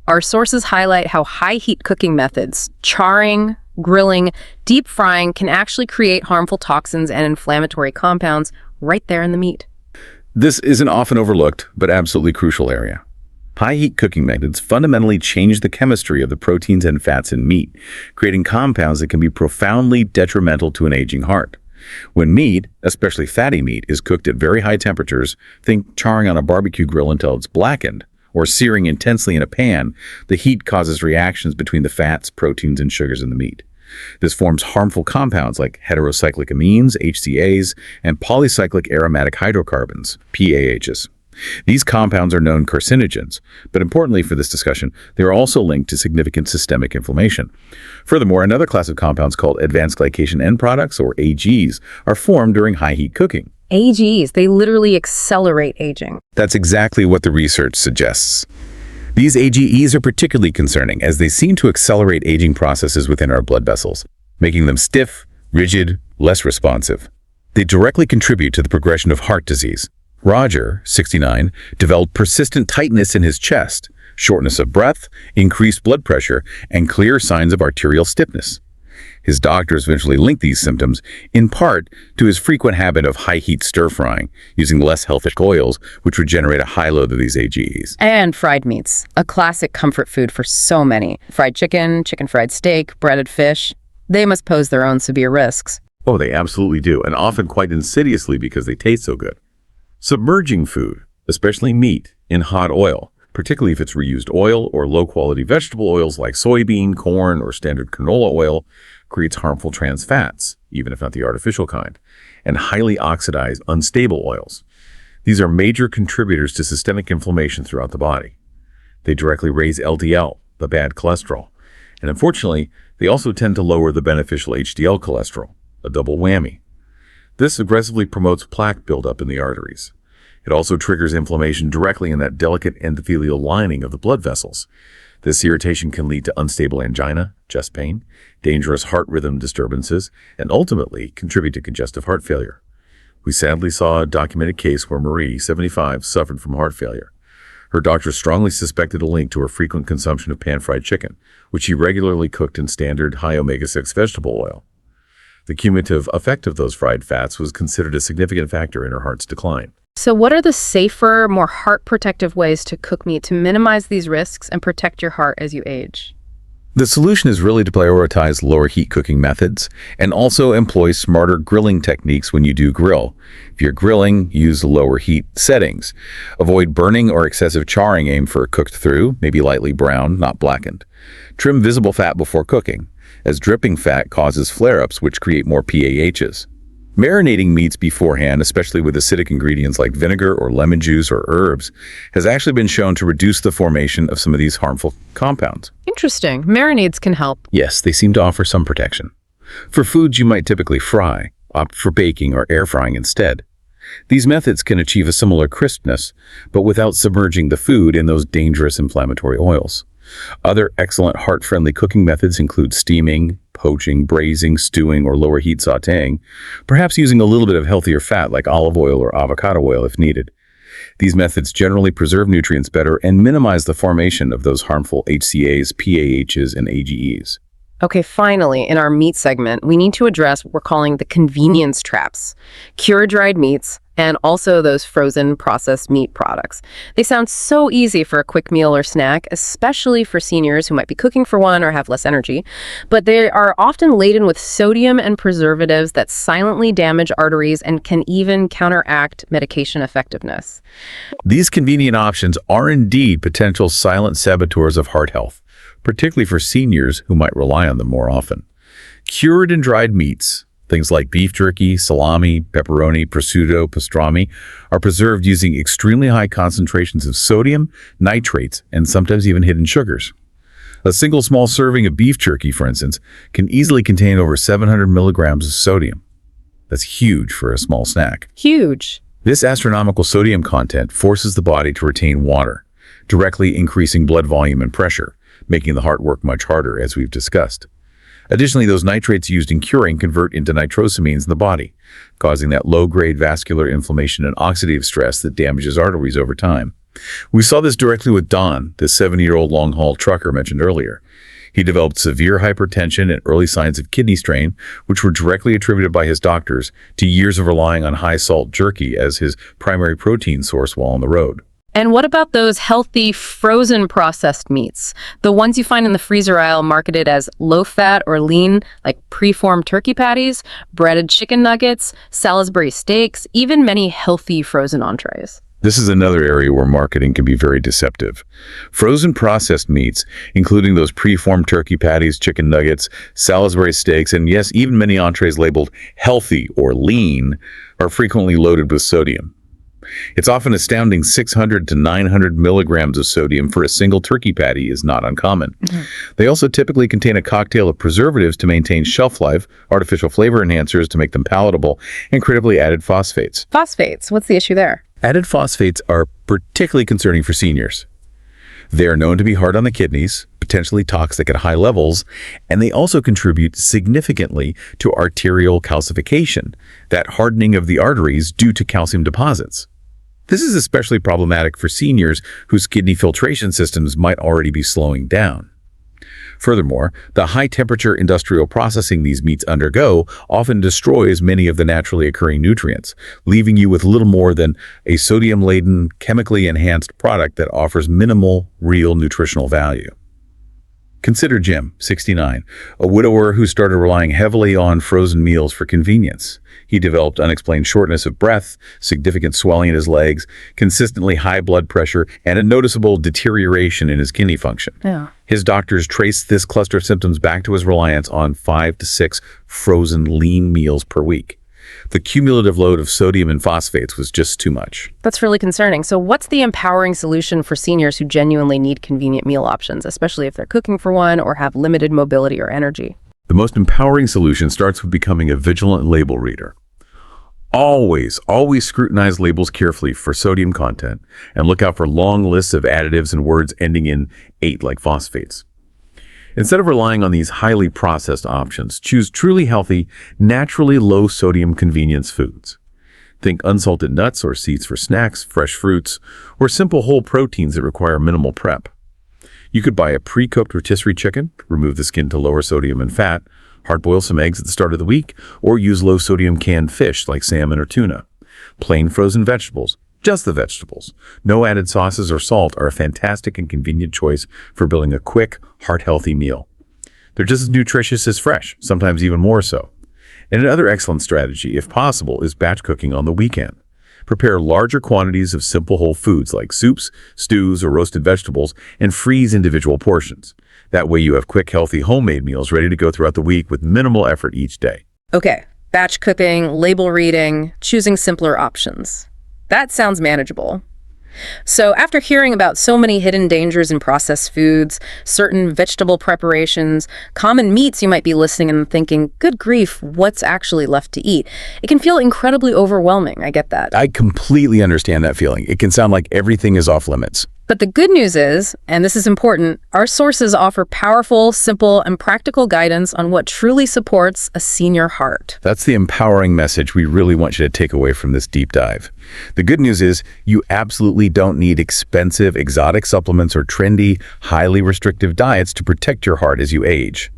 Our sources highlight how high-heat cooking methods, charring, grilling, deep frying, can actually create harmful toxins and inflammatory compounds right there in the meat. This is an often overlooked, but absolutely crucial area. High-heat cooking methods fundamentally change the chemistry of the proteins and fats in meat, creating compounds that can be profoundly detrimental to an aging heart. When meat, especially fatty meat, is cooked at very high temperatures, think charring on a barbecue grill until it's blackened, or searing intensely in a pan, the heat causes reactions between the fats, proteins, and sugars in the meat. This forms harmful compounds like heterocyclic amines, HCAs, and polycyclic aromatic hydrocarbons, PAHs. These compounds are known carcinogens, but importantly for this discussion, they are also linked to significant systemic inflammation. Furthermore, another class of compounds called advanced glycation end products, or AGs, are formed during high-heat cooking. AGs, they literally accelerate aging. That's exactly what the research suggests. These AGEs are particularly concerning as they seem to accelerate aging processes within our blood vessels, making them stiff, rigid, less responsive. They directly contribute to the progression of heart disease. Roger, 69, developed persistent tightness in his chest, shortness of breath, increased blood pressure, and clear signs of arterial stiffness. His doctors eventually linked these symptoms, in part, to his frequent habit of high-heat stir-frying, using less healthy oils, which would generate a high load of these AGEs. And fried meats, a classic comfort food for so many. Fried chicken, chicken fried steak, breaded fish. They must pose their own severe risks. Oh, they absolutely do, and often quite insidiously because they taste so good. Submerging food, especially meat, in hot oil, particularly if it's reused oil or low-quality vegetable oils like soybean, corn, or standard canola oil, creates harmful trans fats, even if not the artificial kind, and highly oxidized, unstable oils. These are major contributors to systemic inflammation throughout the body. They directly raise LDL, the bad cholesterol, and unfortunately, they also tend to lower the beneficial HDL cholesterol, a double whammy. This aggressively promotes plaque buildup in the arteries. It also triggers inflammation directly in that delicate endothelial lining of the blood vessels. This irritation can lead to unstable angina, chest pain, dangerous heart rhythm disturbances, and ultimately contribute to congestive heart failure. We sadly saw a documented case where Marie, 75, suffered from heart failure. Her doctor strongly suspected a link to her frequent consumption of pan-fried chicken, which she regularly cooked in standard high omega-6 vegetable oil. The cumulative effect of those fried fats was considered a significant factor in her heart's decline. So what are the safer, more heart-protective ways to cook meat to minimize these risks and protect your heart as you age? The solution is really to prioritize lower heat cooking methods and also employ smarter grilling techniques when you do grill. If you're grilling, use lower heat settings. Avoid burning or excessive charring. Aim for cooked through, maybe lightly brown, not blackened. Trim visible fat before cooking, as dripping fat causes flare-ups which create more PAHs. Marinating meats beforehand, especially with acidic ingredients like vinegar or lemon juice or herbs, has actually been shown to reduce the formation of some of these harmful compounds. Interesting. Marinades can help. Yes, they seem to offer some protection. For foods you might typically fry, opt for baking or air frying instead. These methods can achieve a similar crispness, but without submerging the food in those dangerous inflammatory oils. Other excellent heart-friendly cooking methods include steaming, poaching, braising, stewing, or lower heat sautéing, perhaps using a little bit of healthier fat like olive oil or avocado oil if needed. These methods generally preserve nutrients better and minimize the formation of those harmful HCAs, PAHs, and AGEs. Okay, finally, in our meat segment, we need to address what we're calling the convenience traps. Cure-dried meats, and also those frozen processed meat products. They sound so easy for a quick meal or snack, especially for seniors who might be cooking for one or have less energy, but they are often laden with sodium and preservatives that silently damage arteries and can even counteract medication effectiveness. These convenient options are indeed potential silent saboteurs of heart health, particularly for seniors who might rely on them more often. Cured and dried meats, things like beef jerky, salami, pepperoni, prosciutto, pastrami, are preserved using extremely high concentrations of sodium, nitrates, and sometimes even hidden sugars. A single small serving of beef jerky, for instance, can easily contain over 700 milligrams of sodium. That's huge for a small snack. Huge. This astronomical sodium content forces the body to retain water, directly increasing blood volume and pressure, making the heart work much harder, as we've discussed. Additionally, those nitrates used in curing convert into nitrosamines in the body, causing that low-grade vascular inflammation and oxidative stress that damages arteries over time. We saw this directly with Don, the 70-year-old long-haul trucker mentioned earlier. He developed severe hypertension and early signs of kidney strain, which were directly attributed by his doctors to years of relying on high-salt jerky as his primary protein source while on the road. And what about those healthy frozen processed meats? The ones you find in the freezer aisle marketed as low-fat or lean, like preformed turkey patties, breaded chicken nuggets, Salisbury steaks, even many healthy frozen entrees. This is another area where marketing can be very deceptive. Frozen processed meats, including those preformed turkey patties, chicken nuggets, Salisbury steaks, and yes, even many entrees labeled healthy or lean, are frequently loaded with sodium. It's often astounding 600 to 900 milligrams of sodium for a single turkey patty is not uncommon. They also typically contain a cocktail of preservatives to maintain shelf life, artificial flavor enhancers to make them palatable, and critically added phosphates. Phosphates, what's the issue there? Added phosphates are particularly concerning for seniors. They are known to be hard on the kidneys, potentially toxic at high levels, and they also contribute significantly to arterial calcification, that hardening of the arteries due to calcium deposits. This is especially problematic for seniors whose kidney filtration systems might already be slowing down. Furthermore, the high-temperature industrial processing these meats undergo often destroys many of the naturally occurring nutrients, leaving you with little more than a sodium-laden, chemically enhanced product that offers minimal, real nutritional value. Consider Jim, 69, a widower who started relying heavily on frozen meals for convenience. He developed unexplained shortness of breath, significant swelling in his legs, consistently high blood pressure, and a noticeable deterioration in his kidney function. Yeah. His doctors traced this cluster of symptoms back to his reliance on 5 to 6 frozen lean meals per week. The cumulative load of sodium and phosphates was just too much. That's really concerning. So what's the empowering solution for seniors who genuinely need convenient meal options, especially if they're cooking for one or have limited mobility or energy? The most empowering solution starts with becoming a vigilant label reader. Always scrutinize labels carefully for sodium content and look out for long lists of additives and words ending in "ate" like phosphates. Instead of relying on these highly processed options, choose truly healthy, naturally low-sodium convenience foods. Think unsalted nuts or seeds for snacks, fresh fruits, or simple whole proteins that require minimal prep. You could buy a pre-cooked rotisserie chicken, remove the skin to lower sodium and fat, hard-boil some eggs at the start of the week, or use low-sodium canned fish like salmon or tuna. Plain frozen vegetables, just the vegetables. No added sauces or salt are a fantastic and convenient choice for building a quick, heart-healthy meal. They're just as nutritious as fresh, sometimes even more so. And another excellent strategy, if possible, is batch cooking on the weekend. Prepare larger quantities of simple whole foods like soups, stews, or roasted vegetables and freeze individual portions. That way you have quick, healthy homemade meals ready to go throughout the week with minimal effort each day. Okay, batch cooking, label reading, choosing simpler options. That sounds manageable. So after hearing about so many hidden dangers in processed foods, certain vegetable preparations, common meats, you might be listening and thinking, good grief, what's actually left to eat? It can feel incredibly overwhelming. I get that. I completely understand that feeling. It can sound like everything is off limits. But the good news is, and this is important, our sources offer powerful, simple, and practical guidance on what truly supports a senior heart. That's the empowering message we really want you to take away from this deep dive. The good news is you absolutely don't need expensive, exotic supplements or trendy, highly restrictive diets to protect your heart as you age.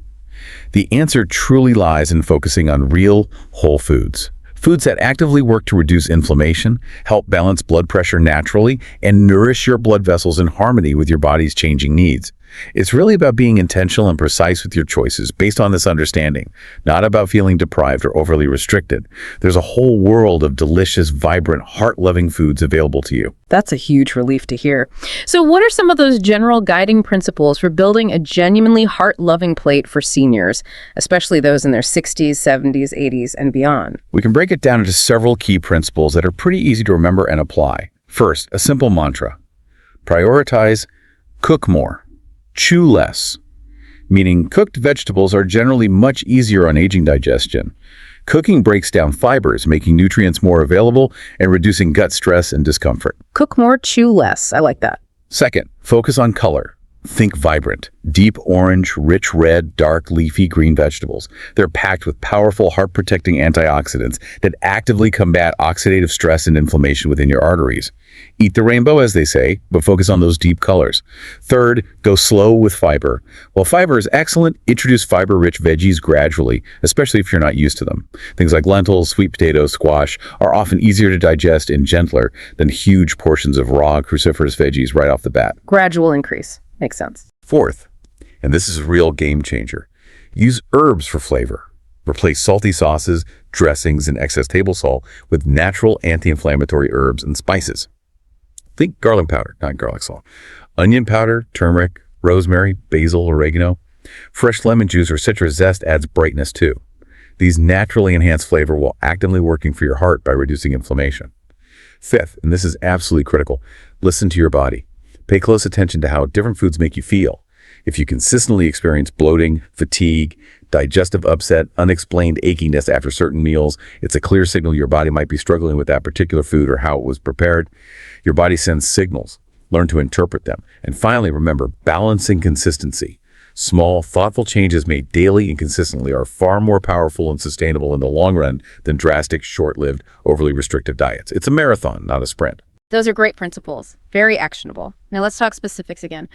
The answer truly lies in focusing on real, whole foods. Foods that actively work to reduce inflammation, help balance blood pressure naturally, and nourish your blood vessels in harmony with your body's changing needs. It's really about being intentional and precise with your choices based on this understanding, not about feeling deprived or overly restricted. There's a whole world of delicious, vibrant, heart-loving foods available to you. That's a huge relief to hear. So what are some of those general guiding principles for building a genuinely heart-loving plate for seniors, especially those in their 60s, 70s, 80s, and beyond? We can break it down into several key principles that are pretty easy to remember and apply. First, a simple mantra. Prioritize, cook more. Chew less, meaning cooked vegetables are generally much easier on aging digestion. Cooking breaks down fibers, making nutrients more available and reducing gut stress and discomfort. Cook more, chew less. I like that. Second, focus on color. Think vibrant, deep orange, rich red, dark leafy green vegetables. They're packed with powerful heart-protecting antioxidants that actively combat oxidative stress and inflammation within your arteries. Eat the rainbow, as they say, but focus on those deep colors. Third, go slow with fiber. While fiber is excellent, introduce fiber-rich veggies gradually, especially if you're not used to them. Things like lentils, sweet potatoes, squash are often easier to digest and gentler than huge portions of raw cruciferous veggies right off the bat. Gradual increase. Makes sense. Fourth, and this is a real game changer, use herbs for flavor. Replace salty sauces, dressings, and excess table salt with natural anti-inflammatory herbs and spices. Think garlic powder, not garlic salt. Onion powder, turmeric, rosemary, basil, oregano. Fresh lemon juice or citrus zest adds brightness too. These naturally enhance flavor while actively working for your heart by reducing inflammation. Fifth, and this is absolutely critical, listen to your body. Pay close attention to how different foods make you feel. If you consistently experience bloating, fatigue, digestive upset, unexplained achiness after certain meals, it's a clear signal your body might be struggling with that particular food or how it was prepared. Your body sends signals. Learn to interpret them. And finally, remember, balancing consistency. Small, thoughtful changes made daily and consistently are far more powerful and sustainable in the long run than drastic, short-lived, overly restrictive diets. It's a marathon, not a sprint. Those are great principles. Very actionable. Now let's talk specifics again.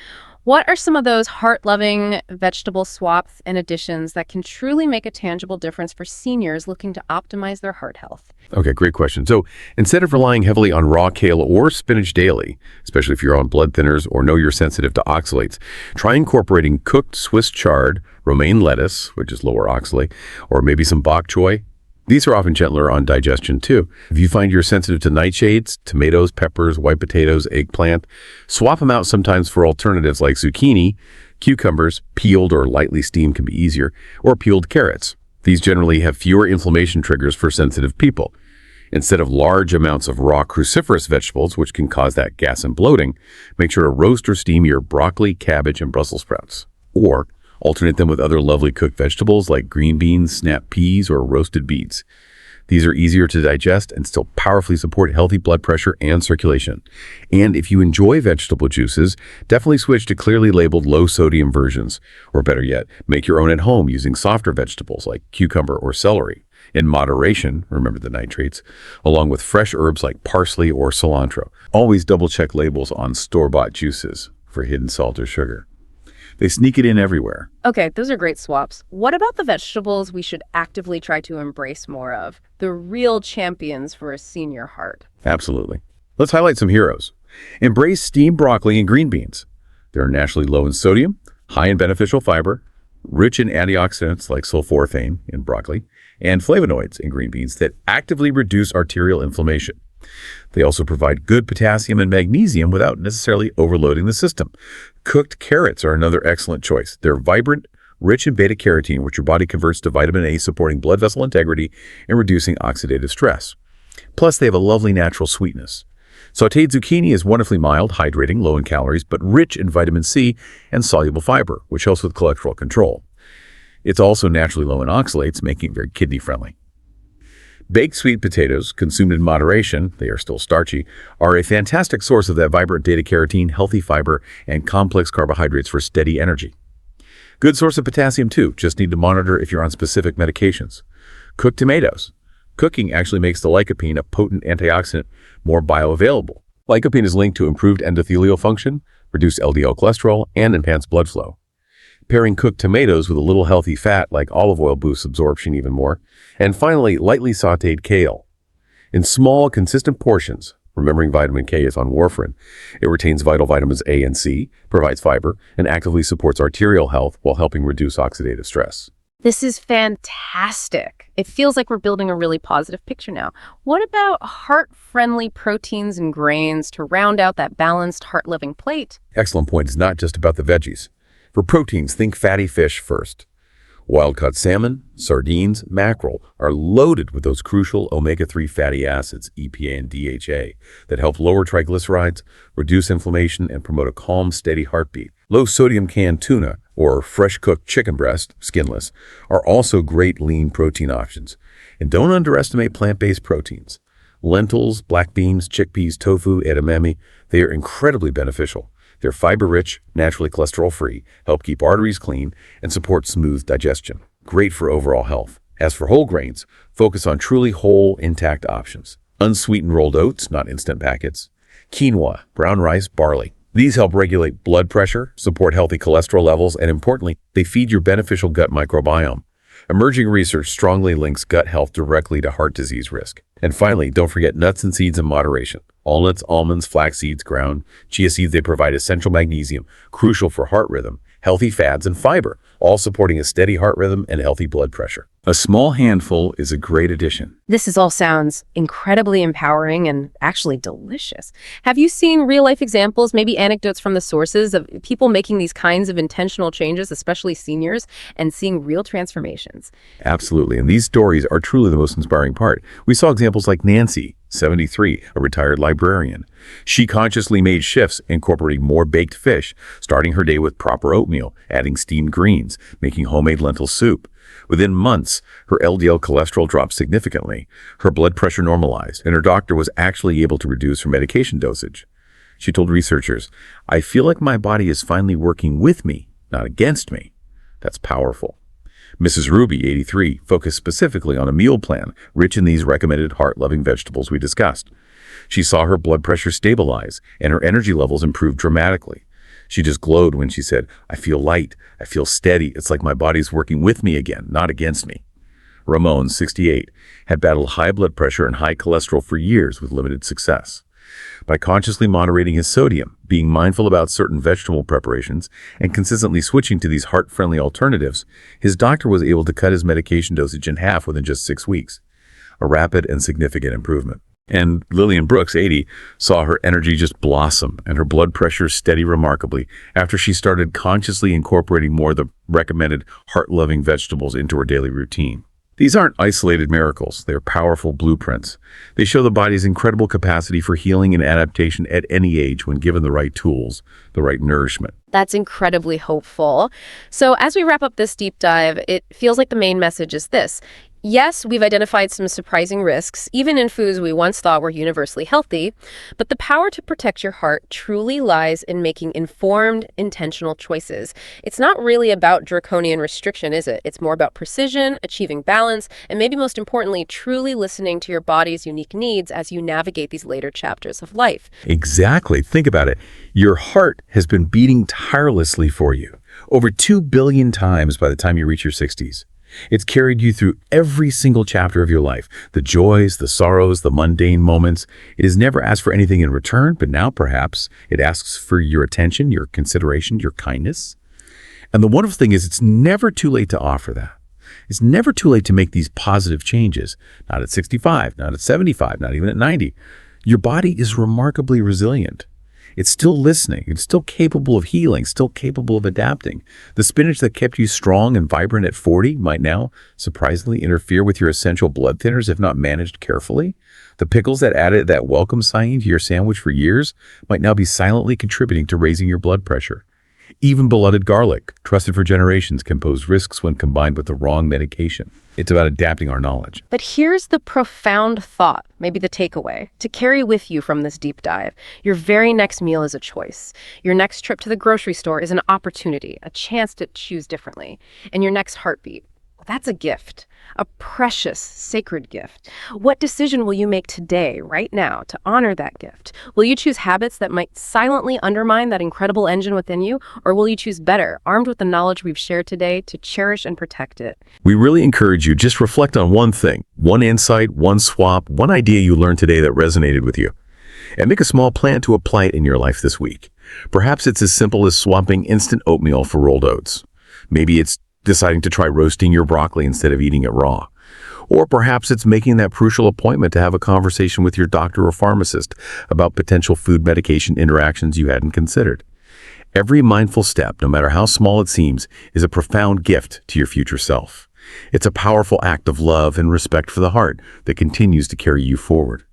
What are some of those heart-loving vegetable swaps and additions that can truly make a tangible difference for seniors looking to optimize their heart health? Okay, great question. So instead of relying heavily on raw kale or spinach daily, especially if you're on blood thinners or know you're sensitive to oxalates, try incorporating cooked Swiss chard, romaine lettuce, which is lower oxalate, or maybe some bok choy. These are often gentler on digestion too. If you find you're sensitive to nightshades, tomatoes, peppers, white potatoes, eggplant, swap them out sometimes for alternatives like zucchini, cucumbers, peeled or lightly steamed can be easier, or peeled carrots. These generally have fewer inflammation triggers for sensitive people. Instead of large amounts of raw cruciferous vegetables, which can cause that gas and bloating, make sure to roast or steam your broccoli, cabbage, and Brussels sprouts. Or alternate them with other lovely cooked vegetables like green beans, snap peas, or roasted beets. These are easier to digest and still powerfully support healthy blood pressure and circulation. And if you enjoy vegetable juices, definitely switch to clearly labeled low-sodium versions. Or better yet, make your own at home using softer vegetables like cucumber or celery. In moderation, remember the nitrates, along with fresh herbs like parsley or cilantro. Always double-check labels on store-bought juices for hidden salt or sugar. They sneak it in everywhere. Okay, those are great swaps. What about the vegetables we should actively try to embrace more of? The real champions for a senior heart. Absolutely. Let's highlight some heroes. Embrace steamed broccoli and green beans. They're naturally low in sodium, high in beneficial fiber, rich in antioxidants like sulforaphane in broccoli, and flavonoids in green beans that actively reduce arterial inflammation. They also provide good potassium and magnesium without necessarily overloading the system. Cooked carrots are another excellent choice. They're vibrant, rich in beta-carotene, which your body converts to vitamin A, supporting blood vessel integrity and reducing oxidative stress. Plus, they have a lovely natural sweetness. Sautéed zucchini is wonderfully mild, hydrating, low in calories, but rich in vitamin C and soluble fiber, which helps with cholesterol control. It's also naturally low in oxalates, making it very kidney-friendly. Baked sweet potatoes, consumed in moderation, they are still starchy, are a fantastic source of that vibrant beta-carotene, healthy fiber, and complex carbohydrates for steady energy. Good source of potassium too, just need to monitor if you're on specific medications. Cooked tomatoes. Cooking actually makes the lycopene, a potent antioxidant, more bioavailable. Lycopene is linked to improved endothelial function, reduced LDL cholesterol, and enhanced blood flow. Pairing cooked tomatoes with a little healthy fat like olive oil boosts absorption even more. And finally, lightly sautéed kale. In small, consistent portions, remembering vitamin K is on warfarin, it retains vital vitamins A and C, provides fiber, and actively supports arterial health while helping reduce oxidative stress. This is fantastic. It feels like we're building a really positive picture now. What about heart-friendly proteins and grains to round out that balanced, heart-loving plate? Excellent point. It's not just about the veggies. For proteins, think fatty fish first. Wild-caught salmon, sardines, mackerel are loaded with those crucial omega-3 fatty acids, EPA and DHA, that help lower triglycerides, reduce inflammation, and promote a calm, steady heartbeat. Low-sodium canned tuna or fresh-cooked chicken breast, skinless, are also great lean protein options. And don't underestimate plant-based proteins. Lentils, black beans, chickpeas, tofu, edamame, they are incredibly beneficial. They're fiber-rich, naturally cholesterol-free, help keep arteries clean, and support smooth digestion. Great for overall health. As for whole grains, focus on truly whole, intact options. Unsweetened rolled oats, not instant packets. Quinoa, brown rice, barley. These help regulate blood pressure, support healthy cholesterol levels, and importantly, they feed your beneficial gut microbiome. Emerging research strongly links gut health directly to heart disease risk. And finally, don't forget nuts and seeds in moderation. Walnuts, almonds, flax seeds, ground, chia seeds, they provide essential magnesium, crucial for heart rhythm, healthy fats, and fiber, all supporting a steady heart rhythm and healthy blood pressure. A small handful is a great addition. This all sounds incredibly empowering and actually delicious. Have you seen real-life examples, maybe anecdotes from the sources of people making these kinds of intentional changes, especially seniors, and seeing real transformations? Absolutely, and these stories are truly the most inspiring part. We saw examples like Nancy, 73, a retired librarian. She consciously made shifts, incorporating more baked fish, starting her day with proper oatmeal, adding steamed greens, making homemade lentil soup. Within months, her LDL cholesterol dropped significantly, her blood pressure normalized, and her doctor was actually able to reduce her medication dosage. She told researchers, "I feel like my body is finally working with me, not against me." That's powerful. Mrs. Ruby, 83, focused specifically on a meal plan rich in these recommended heart-loving vegetables we discussed. She saw her blood pressure stabilize and her energy levels improve dramatically. She just glowed when she said, "I feel light, I feel steady. It's like my body's working with me again, not against me." Ramon, 68, had battled high blood pressure and high cholesterol for years with limited success. By consciously moderating his sodium, being mindful about certain vegetable preparations, and consistently switching to these heart-friendly alternatives, his doctor was able to cut his medication dosage in half within just 6 weeks. A rapid and significant improvement. And Lillian Brooks, 80, saw her energy just blossom and her blood pressure steady remarkably after she started consciously incorporating more of the recommended heart-loving vegetables into her daily routine. These aren't isolated miracles. They're powerful blueprints. They show the body's incredible capacity for healing and adaptation at any age when given the right tools, the right nourishment. That's incredibly hopeful. So as we wrap up this deep dive, it feels like the main message is this. Yes, we've identified some surprising risks, even in foods we once thought were universally healthy, but the power to protect your heart truly lies in making informed, intentional choices. It's not really about draconian restriction, is it? It's more about precision, achieving balance, and maybe most importantly, truly listening to your body's unique needs as you navigate these later chapters of life. Exactly. Think about it. Your heart has been beating tirelessly for you, over 2 billion times by the time you reach your 60s. It's carried you through every single chapter of your life, the joys, the sorrows, the mundane moments. It has never asked for anything in return, but now perhaps it asks for your attention, your consideration, your kindness. And the wonderful thing is it's never too late to offer that. It's never too late to make these positive changes, not at 65, not at 75, not even at 90. Your body is remarkably resilient. It's still listening. It's still capable of healing, still capable of adapting. The spinach that kept you strong and vibrant at 40 might now surprisingly interfere with your essential blood thinners if not managed carefully. The pickles that added that welcome sign to your sandwich for years might now be silently contributing to raising your blood pressure. Even beloved garlic, trusted for generations, can pose risks when combined with the wrong medication. It's about adapting our knowledge. But here's the profound thought, maybe the takeaway, to carry with you from this deep dive. Your very next meal is a choice. Your next trip to the grocery store is an opportunity, a chance to choose differently. And your next heartbeat, that's a gift, a precious, sacred gift. What decision will you make today, right now, to honor that gift? Will you choose habits that might silently undermine that incredible engine within you? Or will you choose better, armed with the knowledge we've shared today, to cherish and protect it? We really encourage you, just reflect on one thing, one insight, one swap, one idea you learned today that resonated with you. And make a small plan to apply it in your life this week. Perhaps it's as simple as swapping instant oatmeal for rolled oats. Maybe it's deciding to try roasting your broccoli instead of eating it raw. Or perhaps it's making that crucial appointment to have a conversation with your doctor or pharmacist about potential food medication interactions you hadn't considered. Every mindful step, no matter how small it seems, is a profound gift to your future self. It's a powerful act of love and respect for the heart that continues to carry you forward.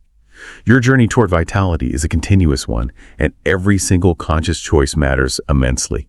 Your journey toward vitality is a continuous one, and every single conscious choice matters immensely.